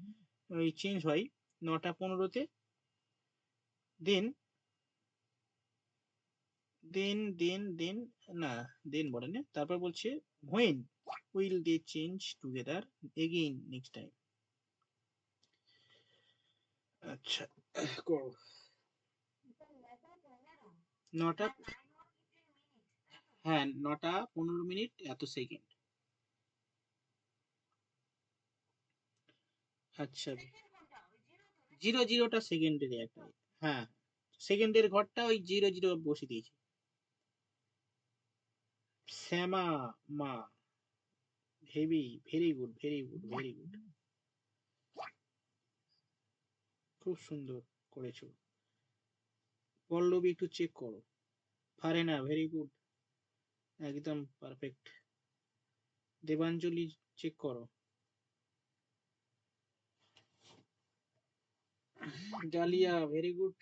ওই চেঞ্জ হয় 9টা 15-তে, দেন দেন দেন দেন না, দেন বলে না, তারপর বলছে when will they change together again next time. আচ্ছা করো। 9টা, হ্যাঁ 9টা 15 মিনিট এত সেকেন্ড। আচ্ছা 00টা সেকেন্ডের একটা, হ্যাঁ সেকেন্ডের ঘরটা ওই 00 বসে দিয়েছি। শ্যামা মা, heavy, very good very good very good, খুব সুন্দর করেছো। পল্লবী একটু চেক করো। পারে না, ভেরি গুড, একদম পারফেক্ট। দেবাঞ্জলি চেক করো। Dahlia very good.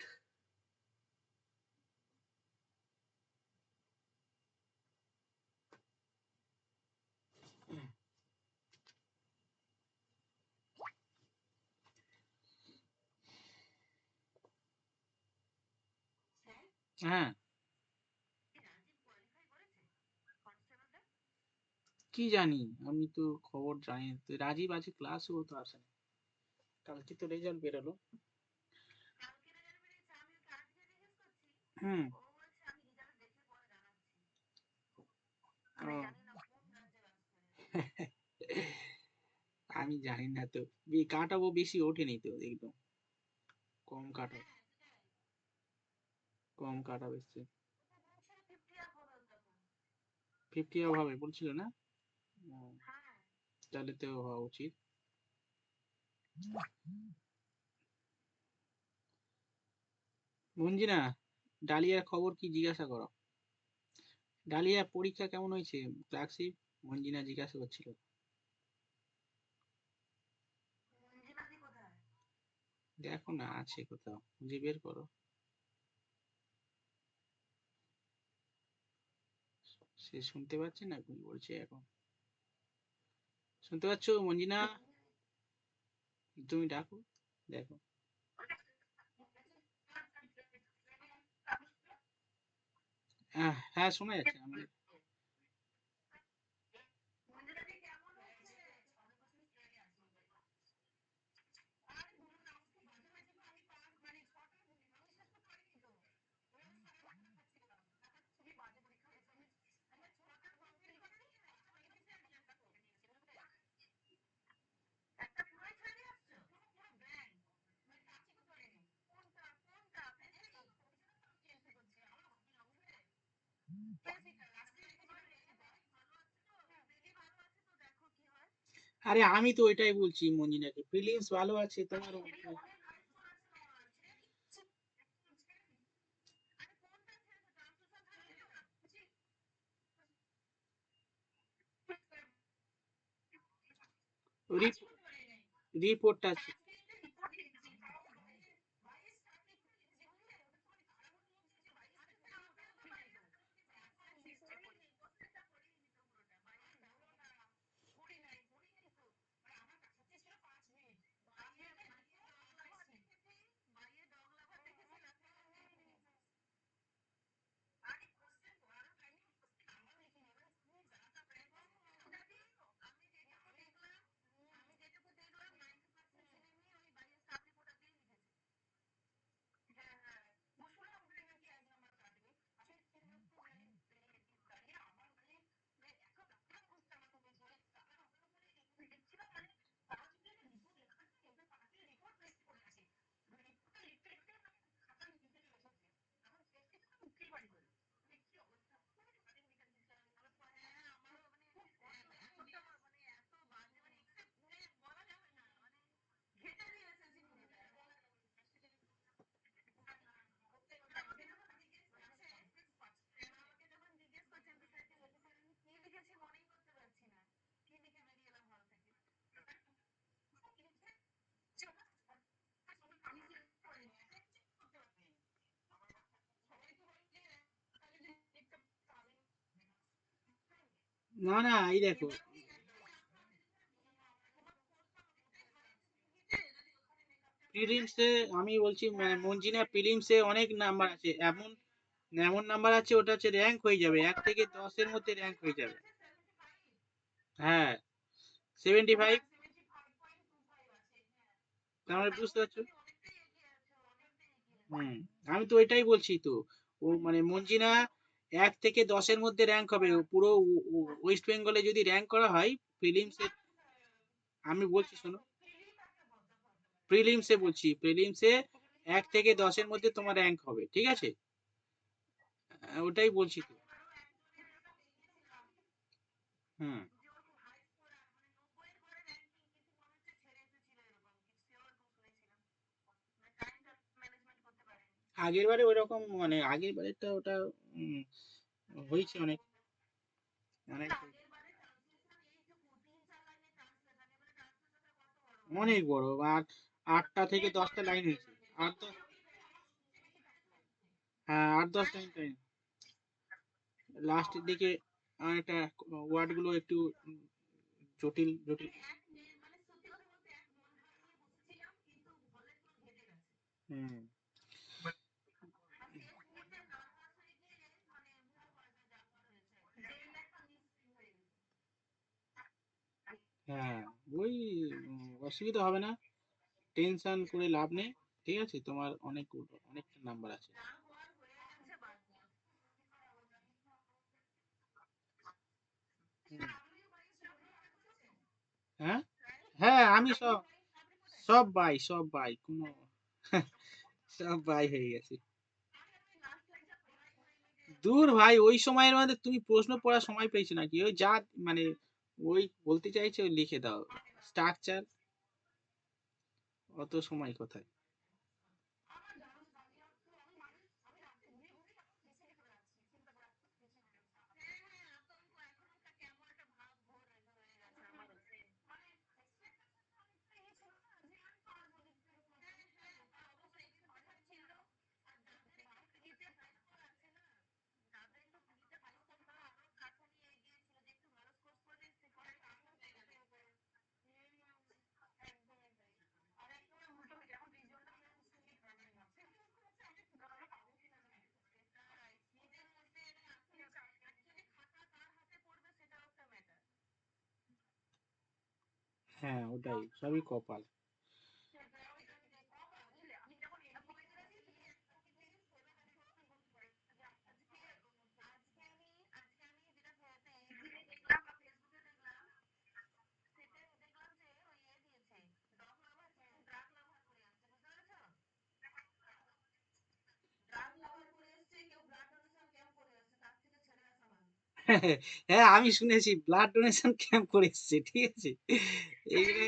হ্যাঁ, কি জানি, আমি তো খবর জানি না। তো রাজীব আছে ক্লাসেও তো আসে না। কালকে তো রেজাল্ট বেরোলো। হুম। ও। আমি জানি না তো, কাটাবো বেশি ওঠেনি তো একদম, কম কাটা, কম কাটা বেশি। 50 হবে বলছিল না? ও, তাহলে তো হওয়া উচিত। মঞ্জিনা, ডালিয়ার খবর কি জিজ্ঞাসা করো। ডালিয়ার পরীক্ষা কেমন হয়েছে ক্লাসিক, মঞ্জিনা জিজ্ঞাসা করছিল। দেখো না আছে কোথাও, খুঁজে বের করো। সে শুনতে পাচ্ছে না কি বলছে এখন, শুনতে পাচ্ছ মঞ্জিনা? তুমি ডাকো, দেখো। হ্যাঁ শোনা যাচ্ছে আমি। আরে আমি তো ওইটাই বলছি মঞ্জিনাকে, ফিলিংস ভালো আছে তোমার। রিপোর্টটা আছে। না না, এই দেখো, প্রিলিমসে আমি বলছি মানে মঞ্জিনা, প্রিলিমসে অনেক নাম্বার আছে, এমন এমন নাম্বার আছে ওটা হচ্ছে র্যাঙ্ক হয়ে যাবে, 1 থেকে 10-এর মধ্যে র্যাঙ্ক হয়ে যাবে। হ্যাঁ, 75। তাহলে বুঝতে পারছো। হুম, আমি তো এটাই বলছি তো, ও মানে মঞ্জিনা 1 থেকে 10-এর মধ্যে র্যাঙ্ক হবে পুরো ওয়েস্ট বেঙ্গলে যদি র্যাঙ্ক করা হয় প্রিলিমসে। আমি বলছি শোনো, প্রিলিমসে বলছি, প্রিলিমসে 1 থেকে 10-এর মধ্যে তোমার র্যাঙ্ক হবে, ঠিক আছে? ওটাই বলছি তো। হুম। আগের বারে ওইরকম মানে আগের বারেরটা ওটা উম, হয়েছে অনেক, অনেক অনেক বড়। আর 8টা থেকে 10টা লাইন হয়েছে। 8-10, হ্যাঁ 8-10 লাইন টাইম। লাস্টের দিকে অনেকটা ওয়ার্ড গুলো একটু জটিল জটিল। হুম। অসুবিধা হবে না, টেনশন করে লাভ নেই। ঠিক আছে, তোমার অনেকটা নাম্বার আছে। হুম। হ্যাঁ, হ্যাঁ, আমি সব সব বাই, সব বাই, কোনো সব বাই হয়ে গেছে। দূর ভাই, ওই সময়ের মধ্যে তুমি প্রশ্ন পড়ার সময় পেয়েছো নাকি? ওই যা মানে ওই বলতে চাইছে ওই লিখে দাও, স্ট্রাকচার, অত সময় কোথায়। হ্যাঁ, ওটাই সবই কপাল। হ্যাঁ, আমি শুনেছি ব্লাড ডোনেশন ক্যাম্প করে এসছে, ঠিক আছে। এইগুলো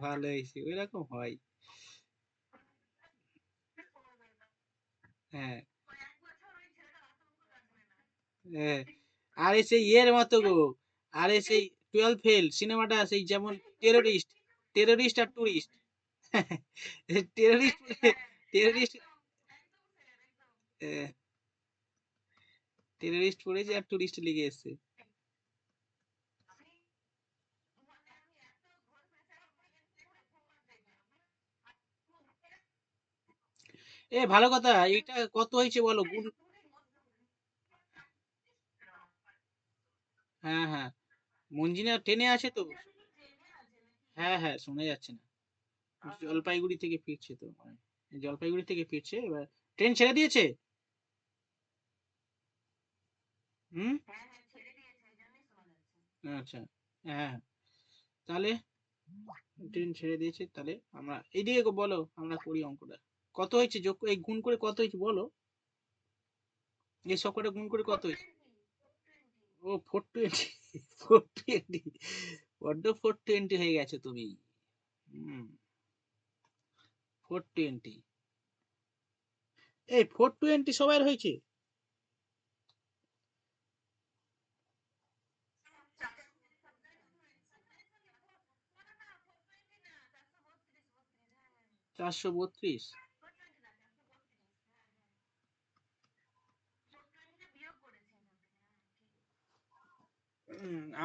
ভালো হয়েছে, ওই রকম হয়। হ্যাঁ, হ্যাঁ। আরে সেই ইয়ের মতো গো, আরে সেই 12 ফেল সিনেমাটা, সেই যেমন টেরোরিস্ট, টেরোরিস্ট আর টুরিস্ট। টেরোরিস্ট, টেরোরিস্ট, টেরোরিস্ট পড়েছে আর টুরিস্ট লিখে এসছে। এ ভালো কথা, এটা কত হয়েছে বলো গুণ। হ্যাঁ, হ্যাঁ, মঞ্জিনা ট্রেনে আছে তো। হ্যাঁ, হ্যাঁ, শোনা যাচ্ছে না। জলপাইগুড়ি থেকে ফিরছে তো, জলপাইগুড়ি থেকে ফিরছে এবার। ট্রেন ছেড়ে দিয়েছে। হুম। আচ্ছা। হ্যাঁ, তাহলে ট্রেন ছেড়ে দিয়েছে, তাহলে আমরা এইদিকে বলো, আমরা করি অঙ্কটা। কত হয়েছে যোগ, এই গুণ করে কত হয়েছে বলো। এই সবকটা গুণ করে কত হয়েছে? ও 420, 420, বড্ড 420 হয়ে গেছে তুমি। হুম, 420, এই 420 সবার হয়েছে। চারশো বত্রিশ।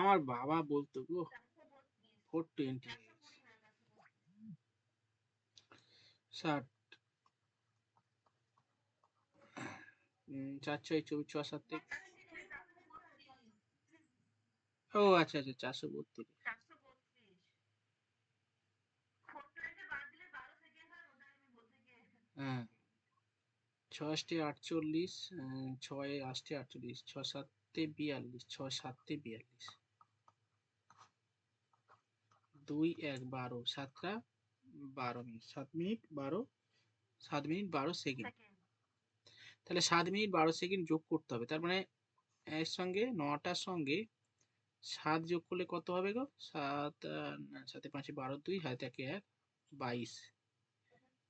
আমার বাবা বলতো গো, 420, 60, 4 6 24 6 7। ও আচ্ছা, আচ্ছা, 432। হ্যাঁ, 6 8 48, 6 8 48, 6 7 42, 6 7 42, 2 1 12, 7টা 12 মিনিট, 7 মিনিট 12, 7 মিনিট 12 সেকেন্ড। তাহলে 7 মিনিট 12 সেকেন্ড যোগ করতে হবে, তার মানে এর সঙ্গে 9টার সঙ্গে 7 যোগ করলে কত হবে গো? 7, 7 5 12, 2 হাতে 1 1, 22,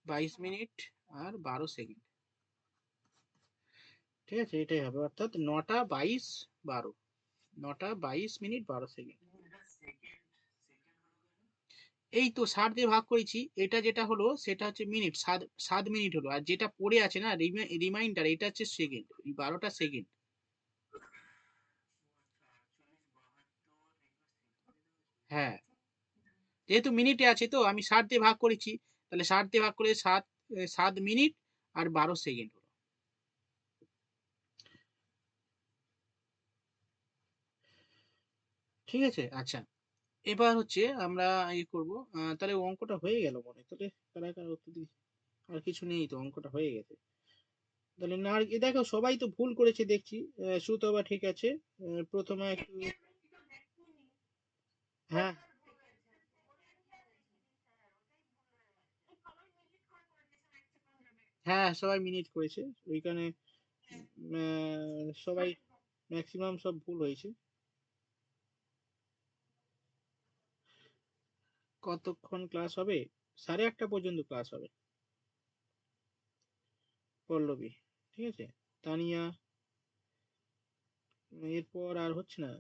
22 মিনিট আর 12 সেকেন্ড। ঠিক আছে, এটাই হবে, অর্থাৎ 9টা 22 12, 9টা 22 মিনিট 12 সেকেন্ড। এই তো 60 দিয়ে ভাগ করেছি, এটা যেটা হলো সেটা হচ্ছে মিনিট, 7 মিনিট হলো, আর যেটা পড়ে আছে না রিমাইন্ডার, এটা হচ্ছে সেকেন্ড, 12টা সেকেন্ড। হ্যাঁ, যেহেতু মিনিটে আছে তো আমি 60 দিয়ে ভাগ করেছি, তাহলে 60 দিয়ে ভাগ করে 7 মিনিট আর 12 সেকেন্ড হলো। ঠিক আছে? আচ্ছা। এবার হচ্ছে আমরা করব। তাহলে অঙ্কটা হয়ে গেল মনে হয়। তাহলে কার উত্তর দিই? আর কিছু নেই তো, অঙ্কটা হয়ে গেছে। তাহলে না, দেখো সবাই তো ভুল করেছে দেখছি। সুতবা ঠিক আছে। প্রথমে একটু, হ্যাঁ হ্যাঁ সবাই মিনিট করেছে ওইখানে। সবাই ম্যাক্সিমাম সব ভুল হয়েছে। কতক্ষণ ক্লাস হবে? 8:30 পর্যন্ত ক্লাস হবে। পল্লবী, ঠিক আছে। তানিয়া, এরপর আর হচ্ছে না।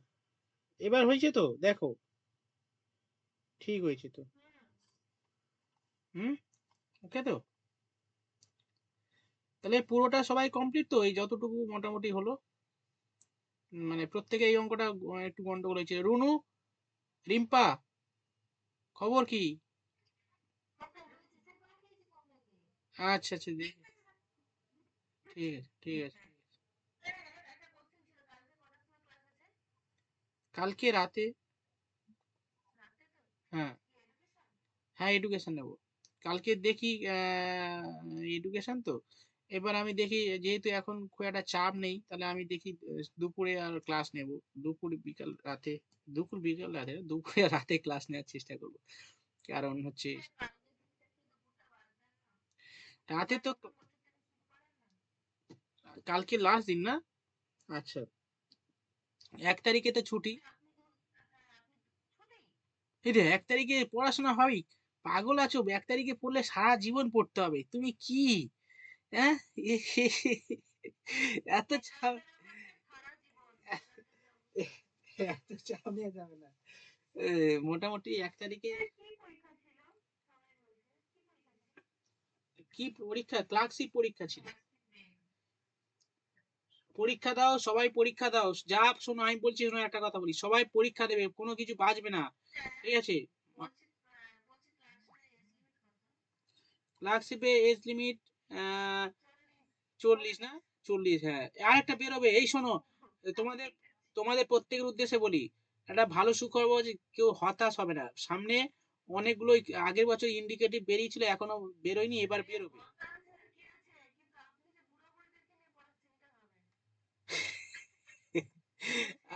এবার হয়েছে তো দেখো, ঠিক হয়েছে তো। হুম, ওকে তো। তাহলে পুরোটা সবাই কমপ্লিট তো, এই যতটুকু মোটামুটি হলো। মানে প্রত্যেকে এই অঙ্কটা একটু গন্ডগোল হয়েছে। রুনু, রিম্পা, খবর কি? আচ্ছা আচ্ছা, দেখি। ঠিক আছে ঠিক আছে। কালকে রাতে। হ্যাঁ হ্যাঁ, এডুকেশন নেব। কালকে দেখি, এডুকেশন তো। এবার আমি দেখি, যেহেতু এখন খুব একটা চাপ নেই, তাহলে আমি দেখি দুপুরে আর ক্লাস নেব। দুপুর বিকাল রাতে, দুপুর বিকাল রাতে, দুপুরে আর রাতে ক্লাস নেওয়ার চেষ্টা করব। কারণ হচ্ছে রাতে তো, কালকে লাস্ট দিন না? আচ্ছা, 1 তারিখে তো ছুটি। এই রে, 1 তারিখে পড়াশোনা হবেই? পাগল আছো? 1 তারিখে পড়লে সারা জীবন পড়তে হবে, তুমি কি? হ্যাঁ, এত চাপ, এত চাপ নেওয়া যাবে না। এ, মোটামুটি 1 তারিখে কি পরীক্ষা? ক্লার্কশিপ পরীক্ষা ছিল। পরীক্ষা দাও, সবাই পরীক্ষা দাও। যা শোনো, আমি বলছি শোনো, একটা কথা বলি, সবাই পরীক্ষা দেবে, কোনো কিছু বাঁচবে না। ঠিক আছে? ক্লার্কশিপে এজ লিমিট 40 না? 40, হ্যাঁ। আর একটা বেরোবে, এই শোনো, তোমাদের তোমাদের প্রত্যেকের উদ্দেশ্যে বলি, একটা ভালো সুখবর যে কেউ হতাশ হবে না। সামনে অনেকগুলো, আগের বছর ইন্ডিকেটিভ বেরিয়েছিল, এখনো বেরোয়নি, এবার বেরোবে।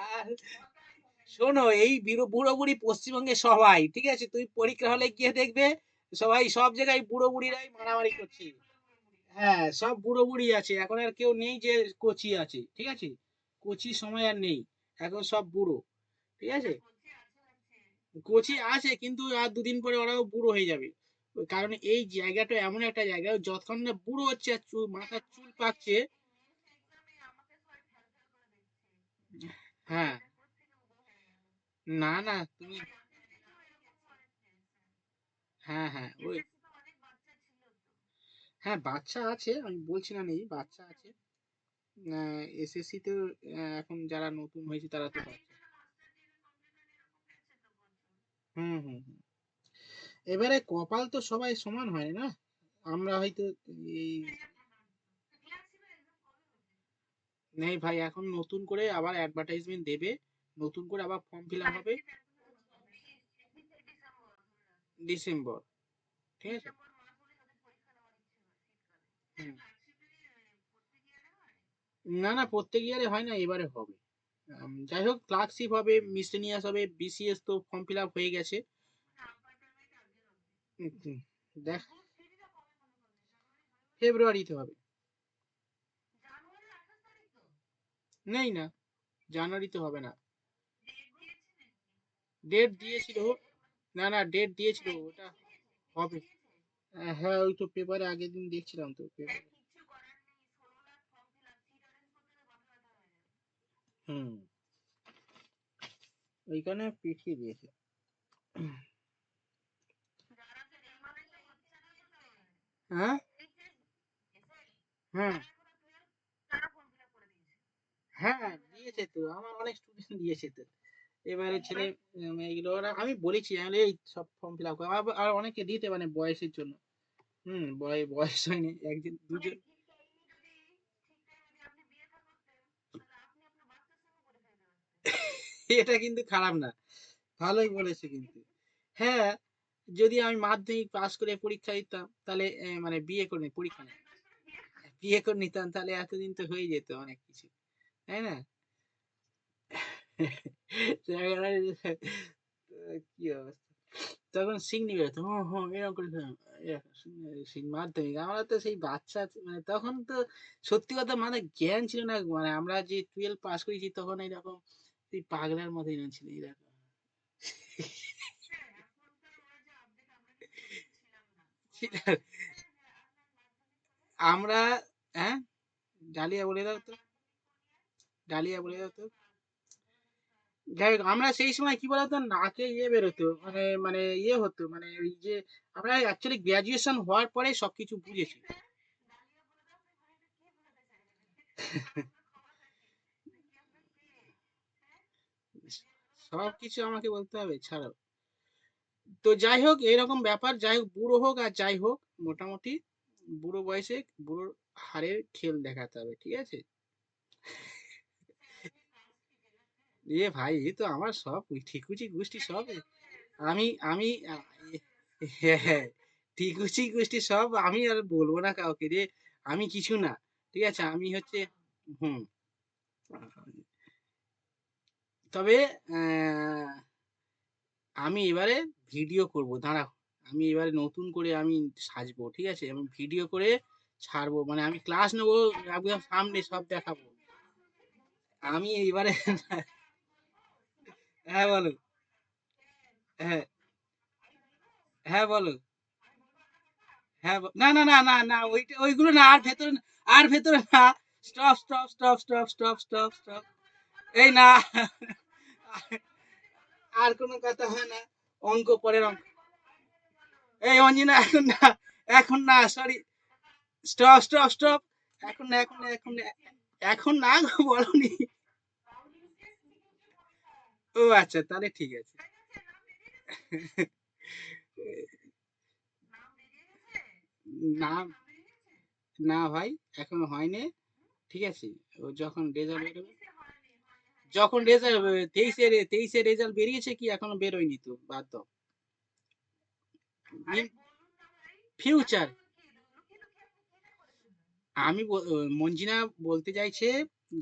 আর শোনো, এই বুড়ো বুড়ি পশ্চিমবঙ্গে সবাই, ঠিক আছে? তুমি পরীক্ষা হলে গিয়ে দেখবে, সবাই সব জায়গায় বুড়ো বুড়িরাই মারামারি করছে। হ্যাঁ, সব বুড়ো বুড়ি আছে, এখন আর কেউ নেই যে কচি আছে, ঠিক আছে? কচি সময় আর নেই, এখন সব বুড়ো। ঠিক আছে? কচি আছে, কিন্তু আর 2 দিন পরে ওরাও বুড়ো হয়ে যাবে। ওই কারণে এই জায়গাটা এমন একটা জায়গা, যতক্ষণ না বুড়ো হচ্ছে আর মাথার চুল পাকছে। হ্যাঁ, না না তুমি, হ্যাঁ হ্যাঁ ওই, হ্যাঁ বাচ্চা আছে, আমি বলছি না নেই, বাচ্চা আছে। এসএসসি তে এখন যারা নতুন হয়েছে তারা তো বাচ্চা। হুম হুম হুম। এবারে কপাল তো সবাই সমান হয় না। আমরা হয়তো এই, নেই ভাই, এখন নতুন করে আবার অ্যাডভার্টাইজমেন্ট দেবে, নতুন করে আবার ফর্ম ফিল আপ হবে। ডিসেম্বর, ঠিক আছে। হুম। না না, প্রত্যেক ইয়ারে হয় না, এবারে হবে। যাই হোক, ক্লার্কশিপ হবে, মিসলেনিয়াস হবে, বিসিএস তো ফর্ম ফিল আপ হয়ে গেছে। উম, হুম, দেখ, ফেব্রুয়ারিতে হবে। নেই না, জানুয়ারিতে হবে না। ডেট দিয়েছিল। না না, ডেট দিয়েছিল ওটা, হবে। হ্যাঁ, ওই তো পেপারে আগের দিন দেখছিলাম তো পেপারে। হুম, ওইখানে পিছিয়ে দিয়েছে। হ্যাঁ হ্যাঁ হ্যাঁ, দিয়েছে তো, আমার অনেক স্টুডেন্ট দিয়েছে তো। এবারে ছেলে, এইগুলো আমি বলেছি, আমি বলি, এই সব ফর্ম ফিল আপ করে, আর অনেকে দিতে মানে বয়সের জন্য। হুম, বয়স হয়নি, একজন দুজন। এটা কিন্তু খারাপ না, ভালোই বলেছে কিন্তু। হ্যাঁ, যদি আমি মাধ্যমিক পাস করে পরীক্ষা দিতাম তাহলে মানে বিয়ে করে পরীক্ষা না, বিয়ে করে নিতাম তাহলে এতদিন তো হয়ে যেত অনেক কিছু, তাই না? কি অবস্থা, তখন সিগনি বেরোতো, হ্যাঁ হ্যাঁ এরকম করে সেই মাধ্যমিক আমরা তো সেই বাচ্চা, মানে তখন তো সত্যি কথা মানে জ্ঞান ছিল না, মানে আমরা যে 12 পাস করেছি তখন এইরকম এই পাগলার মতো এরকম ছিল এরকম। আমরা, হ্যাঁ, ডালিয়া বলে দাও তো, ডালিয়া বলে দাও তো। যাই হোক, আমরা সেই সময় কি বলতো নাকে বেরোতো, মানে মানে হতো, মানে ওই যে আমরা অ্যাকচুয়ালি গ্রাজুয়েশন হওয়ার পরে সবকিছু বুঝেছি। সবকিছু আমাকে বলতে হবে, ছাড়ো। তো যাই হোক এরকম ব্যাপার, যাই হোক বুড়ো হোক আর যাই হোক, মোটামুটি বুড়ো বয়সে বুড়োর হাড়ের খেল দেখাতে হবে, ঠিক আছে? এ ভাই এই তো আমার সব ঠিকুচি গোষ্ঠী সব, আমি আমি হ্যাঁ হ্যাঁ, ঠিকুচি গোষ্ঠী সব আমি আর বলবো না কাউকে রে, আমি কিছু না, ঠিক আছে, আমি হচ্ছে, হুম, তবে আহ, আমি এবারে ভিডিও করব, দাঁড়াও, আমি এবারে নতুন করে আমি সাজবো, ঠিক আছে, আমি ভিডিও করে ছাড়বো, মানে আমি ক্লাস নেবো, একদম সামনে সব দেখাবো। আমি এবারে হ্যাঁ বলো, হ্যাঁ হ্যাঁ বলো, হ্যাঁ না না না না না ওইটা ওইগুলো না, আর ভেতরে আর ভেতরে না, stop stop stop stop stop stop stop, এই না, আর কোনো কথা হয় না, অঙ্ক পরের অঙ্ক, এই অঞ্জনা এখন না, এখন না, সরি, স্টপ স্টপ স্টপ, এখন না এখন না এখন না, এখন না গো বলনি। ও আচ্ছা তাহলে ঠিক আছে। না না ভাই, এখনো হয়নি, ঠিক আছে, ও যখন রেজাল্ট বেরোবে, যখন রেজাল্ট, 23-এ রেজাল্ট বেরিয়েছে কি এখনো বেরোয়নি তো, বাদ দাও। ফিউচার, আমি মঞ্জিনা বলতে চাইছে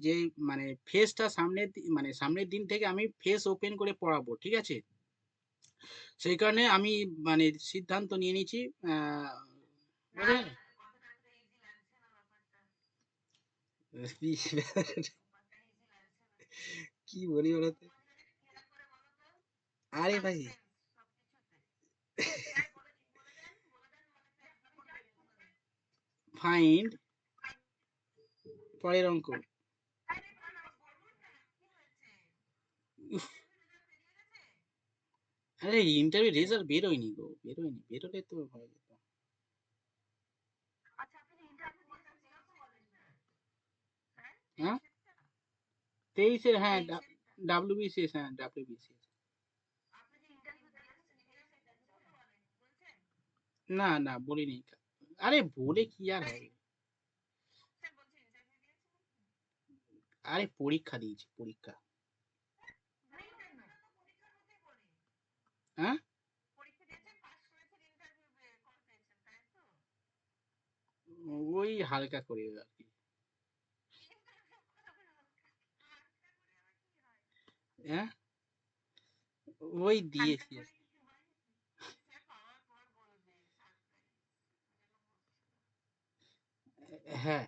যে মানে ফেসটা সামনের মানে সামনের দিন থেকে আমি ফেস ওপেন করে পড়াবো, ঠিক আছে, সেই কারণে আমি মানে সিদ্ধান্ত নিয়ে নিয়েছি, বুঝলেন? কি বলি বলতো, আরে ভাই, ফাইন্ড পরের অঙ্ক, উফ, আরে ইন্টারভিউ রেজাল্ট বেরোয়নি গো, বেরোয়নি, বেরোলে তো হয়ে যেত। হ্যাঁ, 23-এর, হ্যাঁ, ডাব্লিউবিসিএস, হ্যাঁ ডাব্লিউবিসিএস। না না বলিনি, আরে বলে কি আর হবে, আরে পরীক্ষা দিয়েছি, পরীক্ষা। হ্যাঁ, ওই হালকা করে আর কি, হ্যাঁ, ওই দিয়েছি আর কি। হ্যাঁ।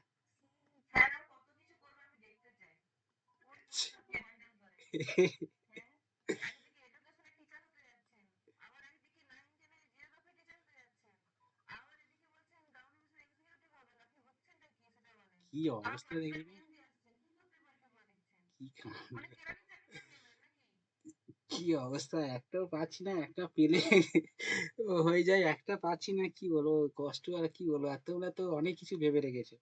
কি অবস্থা দেখবি, কি কাণ্ড, কি অবস্থা, একটাও পাচ্ছি না, একটা পেলে হয়ে যায়, একটা পাচ্ছি না, কি বলবো কষ্ট, আর কি বলবো, এতগুলা তো অনেক কিছু ভেবে রেখেছে।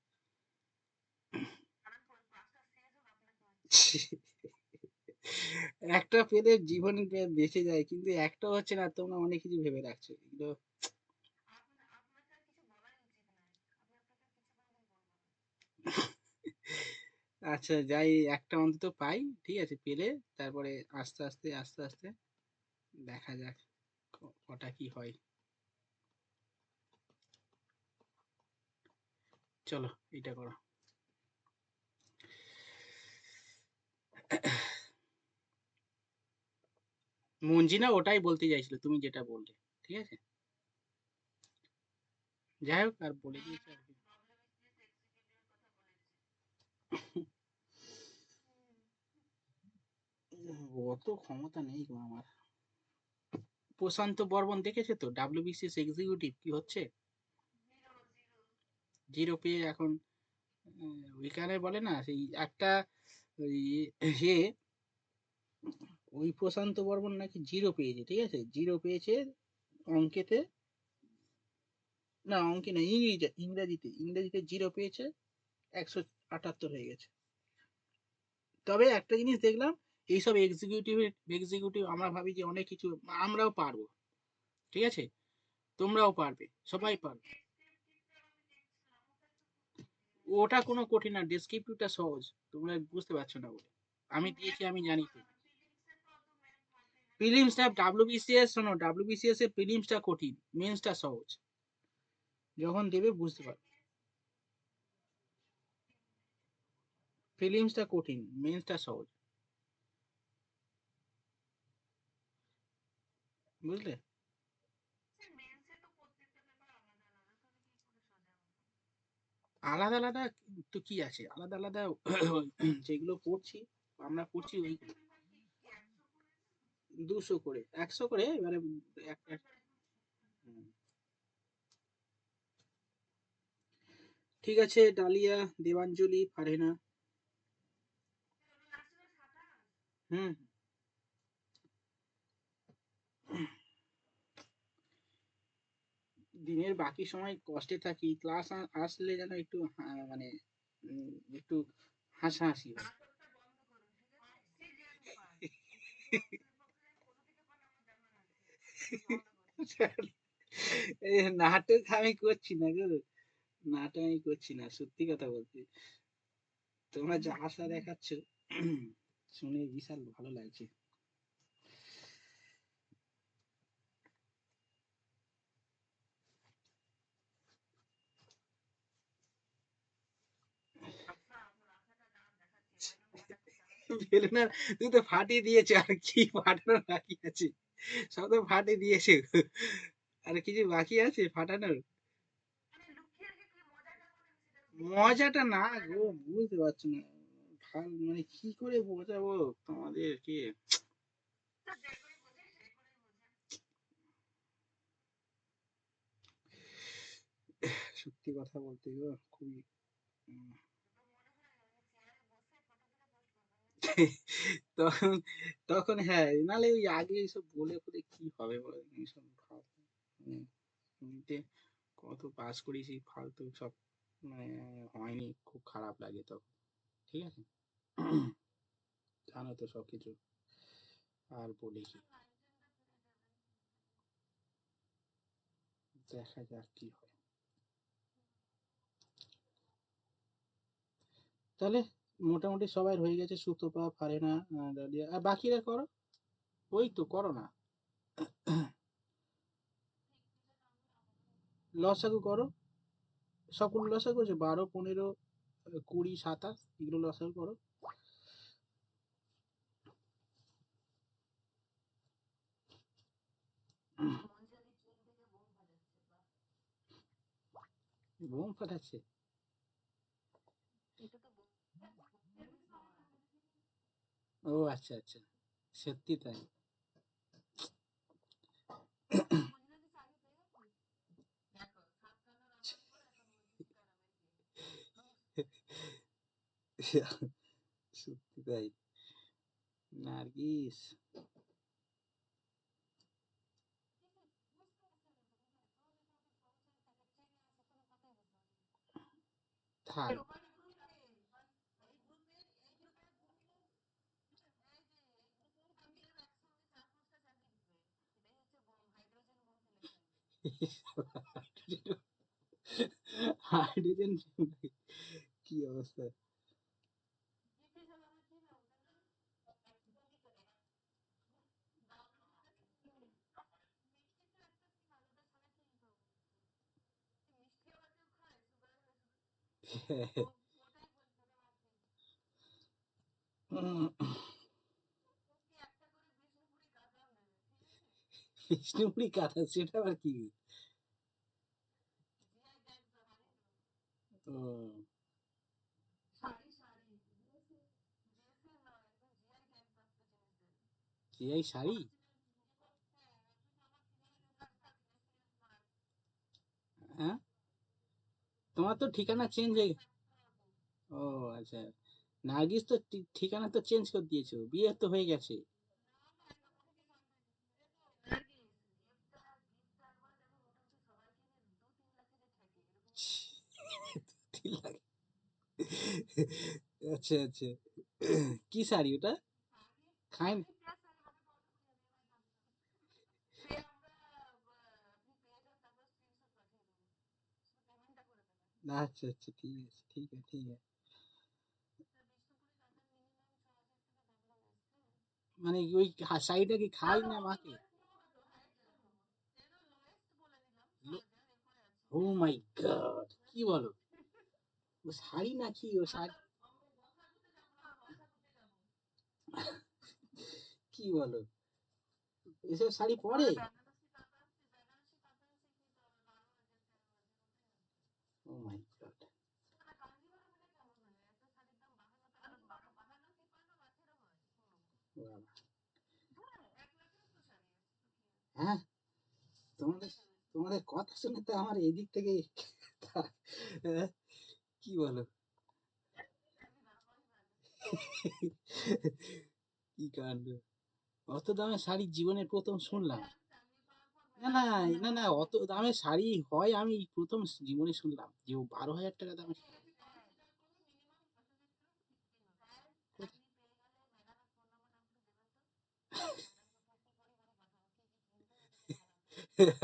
একটা পেলে জীবন বেঁচে যায়, কিন্তু একটা হচ্ছে না, তোমরা অনেক কিছু ভেবে রাখছো এগুলো। আচ্ছা, যাই একটা অন্তত পাই, ঠিক আছে, পেলে তারপরে আস্তে আস্তে আস্তে আস্তে দেখা যাক কটা কি হয়। চলো এটা করো। মঞ্জিনা ওটাই বলতে চাইছিল তুমি যেটা বললে, ঠিক আছে, যাই হোক আর বলে দিয়েছে আর কি। অত ক্ষমতা নেই গো আমার। প্রশান্ত বর্মন দেখেছে তো ডাব্লিউবিসিএস এক্সিকিউটিভ কি হচ্ছে, জিরো পেয়ে এখন। ওইখানে বলে না সেই একটা ওই সে ওই প্রশান্ত বর্মন নাকি জিরো পেয়েছে, ঠিক আছে, জিরো পেয়েছে অঙ্কেতে, না অঙ্কে না, ইংরেজিতে ইংরেজিতে জিরো পেয়েছে, 178 হয়ে গেছে। তবে একটা জিনিস দেখলাম, এইসব এক্সিকিউটিভ এক্সিকিউটিভ আমরা ভাবি যে অনেক কিছু আমরাও পারবো, ঠিক আছে, তোমরাও পারবে, সবাই পারবে। ওটা কোনো কঠিন না, ডেসক্রিপটিভটা সহজ, তোমরা বুঝতে পারছো না বলে। আমি দিয়েছি, আমি জানি তো। প্রিলিমসটা ডাব্লিউবিসিএস, শোনো ডাব্লিউবিসিএস এর প্রিলিমসটা কঠিন, মেন্সটা সহজ, যখন দেবে বুঝতে পারবে। প্রিলিমসটা কঠিন, মেন্সটা সহজ, বুঝলে। আলাদা আলাদা তো কি আছে, আলাদা আলাদা যেগুলো পড়ছি, আমরা পড়ছি ওইগুলো। 200 করে, 100 করে, এবারে হুম। ঠিক আছে, ডালিয়া, দেবাঞ্জলি, ফারহেনা। হুম। দিনের বাকি সময় কষ্টে থাকি, ক্লাস আসলে যেন একটু মানে একটু হাসাহাসি হয়। এই নাটক আমি করছি না গো, নাটক আমি করছি না, সত্যি কথা বলছি। তোমরা যা আশা দেখাচ্ছ, শুনে বিশাল ভালো লাগছে। বেলুন আর, তুই তো ফাটিয়ে দিয়েছে, আর কি ফাটানোর বাকি আছে, সব তো ফাটিয়ে দিয়েছে, আর কিছু বাকি আছে ফাটানোর? মজাটা না গো, বুঝতে পারছো না, ভাল মানে কি করে বোঝাবো তোমাদেরকে। সত্যি কথা বলতে গো খুবই উম, তখন তখন হ্যাঁ, নালে ওই আগে এইসব বলে বলে কি হবে বলো, এইসব মানে এমনিতে কত পাস করেছি ফালতু সব, মানে হয়নি, খুব খারাপ লাগে তখন, ঠিক আছে। জানো তো সবকিছু, আর বলে কি, দেখা যাক কি হয়। তাহলে মোটামুটি সবাই হয়ে গেছে, সুতপা, ফারেনা, ডালিয়া, আর বাকিরা করো, ওই তো করো না। লসাগু করো, সবগুলো লসাগু আছে, 12, 15, 20, 27, এগুলো লসাগু করো। বোম ফাটাচ্ছে? ও আচ্ছা আচ্ছা, সত্যি তাই? সত্যি তাই, নার্গিস, থাক। হাইড্রোজেন, কি অবস্থা। বিষ্ণুপুরি কাঁথা সেটা আবার কি? ও জিআই শাড়ি? হ্যাঁ, তোমার তো ঠিকানা চেঞ্জ হয়ে ও আচ্ছা, নার্গিস তো ঠিকানা তো চেঞ্জ করে দিয়েছো, বিয়ে তো হয়ে গেছে। ঠিক লাগে। আচ্ছা আচ্ছা, কি শাড়ি ওটা? খায় না? আচ্ছা আচ্ছা, ঠিক আছে ঠিক আছে ঠিক আছে। মানে ওই শাড়িটা কি খাই না মাকে? ও মাই গড, কি বলো? ও শাড়ি নাকি ও শাড়ি? কি বলো, এসব শাড়ি পরে? ও মাই গড, হ্যাঁ। তোমাদের তোমাদের কথা শুনে তো আমার এদিক থেকে হ্যাঁ, কি বলো? কি কাণ্ড, অত দামের শাড়ি জীবনের প্রথম শুনলাম। না না, না না, অত দামের শাড়ি হয় আমি প্রথম জীবনে শুনলাম যে ও 12,000 টাকা দামের।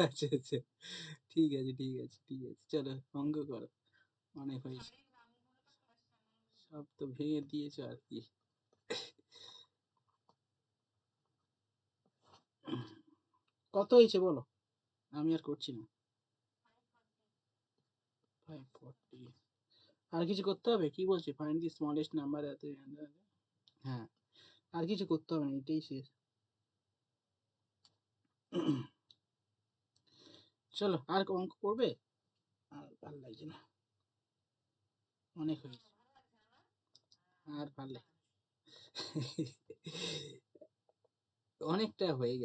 আচ্ছা আচ্ছা, ঠিক আছে ঠিক আছে ঠিক আছে, চলো অঙ্ক করো, অনেক হয়েছে, সব তো ভেঙে দিয়েছো আর কি। কত হয়েছে বলো, আমি আর করছি না। 540। আর কিছু করতে হবে? কি বলছে, ফাইন্ড দি স্মলেস্ট নাম্বার এত। হ্যাঁ, আর কিছু করতে হবে না, এটাই শেষ। চলো, আর অঙ্ক করবে? আর ভালো লাগছে না, অনেক হয়েছে, আর ভালো লাগে। অনেকটা হয়ে গেছে।